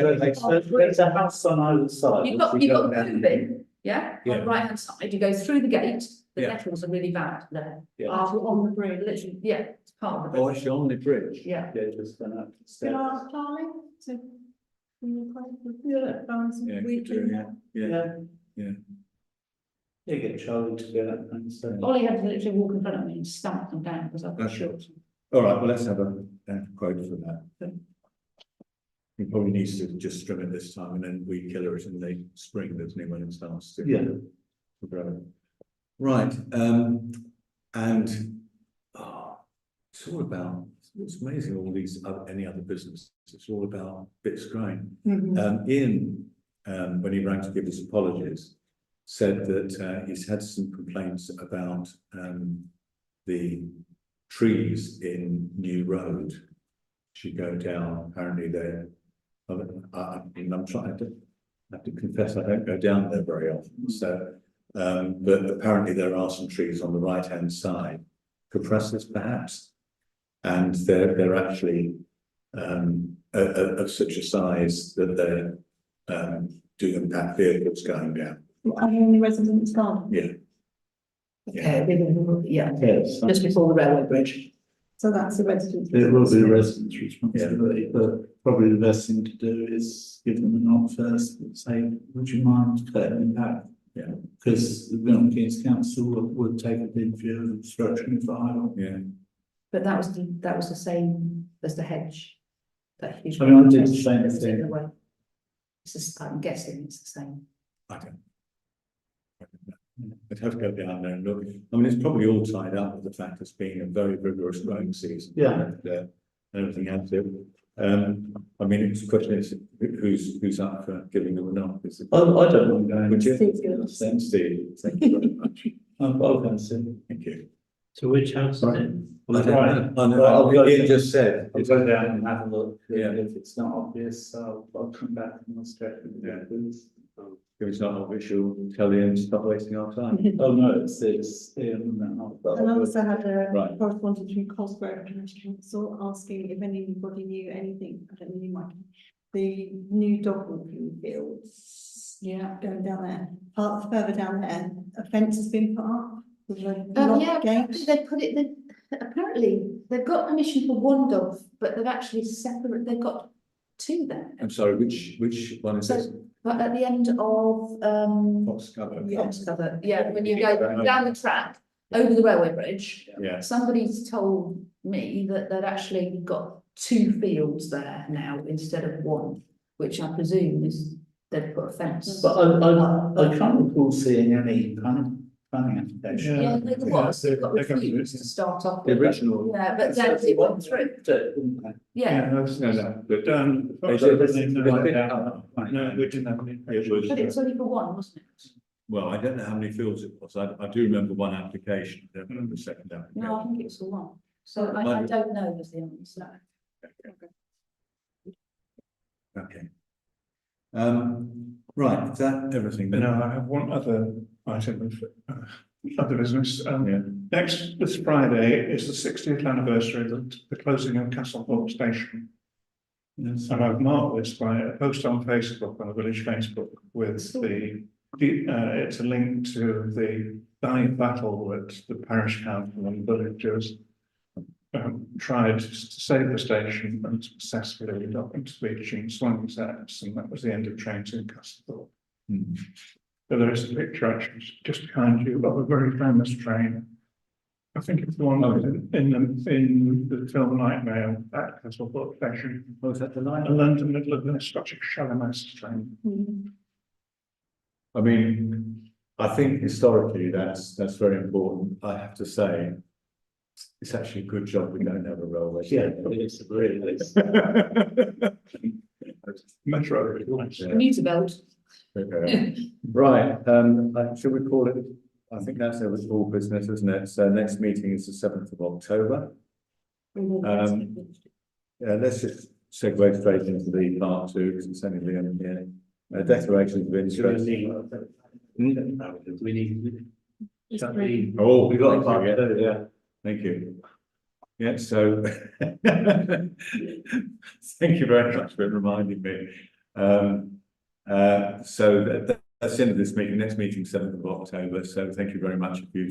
there's a house on either side. You've got, If you you've go got down- moving, yeah, on Yeah. the right hand side, you go through the gate, the Yeah. nettles are really bad there. Yeah. On the bridge. Literally, yeah, it's part of the Oh, bridge, actually on the bridge. yeah. Yeah, just going up the Can stairs. I ask Charlie to? Yeah. Yeah, We yeah, yeah. Yeah. You get Charlie to go up and stairs. Ollie had to literally walk in front of me and stamp them down because I've got Okay. short. All right, well, let's have a quote for that. He probably needs to just trim it this time and then weed killer it in the spring, doesn't he, when it starts to. Yeah. to grow. Right, and it's all about, it's amazing all these, any other business, it's all about bits growing. Ian, when he rang to give his apologies, said that he's had some complaints about the trees in New Road. Should go down, apparently they're, I'm trying to, I have to confess, I don't go down there very often, so, but apparently there are some trees on the right-hand side, compressors perhaps, and they're actually of such a size that they're doing impact vehicles going down. Are there any residents gone? Yeah. Yeah, yeah, Yes. just before the railway bridge. So that's the residents. It will be the residents' responsibility, but probably the best thing to do is give them a knock first and say, would you mind cutting them back? Yeah. Because the Milton Keynes Council would take a big view of the obstruction file. Yeah. But that was the same as the hedge. That huge. I mean, I did the same It's thing. taken away. It's just, I'm guessing it's the same. I don't. I'd have to go down there and look. I mean, it's probably all tied up with the fact it's been a very vigorous growing season. Yeah. And everything else. I mean, it's a question is who's up for giving them a knock? Is it? I don't mind going. Would you? Steve's good. Steve, thank you very much. I'll go and see. Thank you. So which house is it? I don't know. I'll go- Ian just said. I'll go down and have a look, Yeah. and if it's not obvious, I'll come back and I'll straight. Yeah. If it's not obvious, you'll tell Ian to stop wasting our time. Oh, no, it's Ian and I'll. And I also had a Right. correspondence from Cosgrove Parish Council asking if anybody knew anything, I don't know, you might, the new dog walking fields. Yeah. Going down there, part further down there, a fence has been put up. With a Yeah, lock gate. they put it, apparently, they've got permission for one dog, but they've actually separate, they've got two there. I'm sorry, which one is this? But at the end of, Fox cover. Cover, yeah, when you go down the track, over the railway bridge, Yeah. somebody's told me that they've actually got two fields there now instead of one, which I presume is they've put a fence. But I can't recall seeing any planning application. Yeah, there was, they're- it got they're going to refused do it, to start off The with. original. Yeah, but then it went through, yeah, No, But Fox they River, did- no, they no, did- no, we didn't have any. It was- but it was only for one, wasn't it? Well, I don't know how many fields it was. I do remember one application. I don't remember the second No, I application. think it was for one, so I don't know was the answer. Okay. Right, is that everything then? No, I have one other item of other business. Yeah. This Friday is the 60th anniversary of the closing of Castlethorpe Station. Yes. And I've marked this by a post on Facebook, on the village Facebook, with it's a link to the dying battle that the parish council and villagers tried to save the station and successfully got into reaching swing sets, and that was the end of trains in Castlethorpe. Hmm. So there is a picture actually just behind you of a very famous train. I think it's the one that was in the film Night Mail at Castlethorpe Station. Oh, is that the A line? London Midland Scottish Shalimast train. I mean, I think historically that's very important. I have to say, it's actually a good job we don't have a railway. Yeah, it is, it really is. Metro. Commuter belt. Okay. Right, should we call it? I think that's all business, isn't it? So next meeting is the 7th of October. Let's just segue straight into the part two, because it's only the end here. Declarations of interest. We need. Shall we- Oh, We've got a thank part you, two, yeah. Thank you. Yeah, so thank you very much for reminding me. So that's the end of this meeting. Next meeting, 7th of October. So thank you very much if you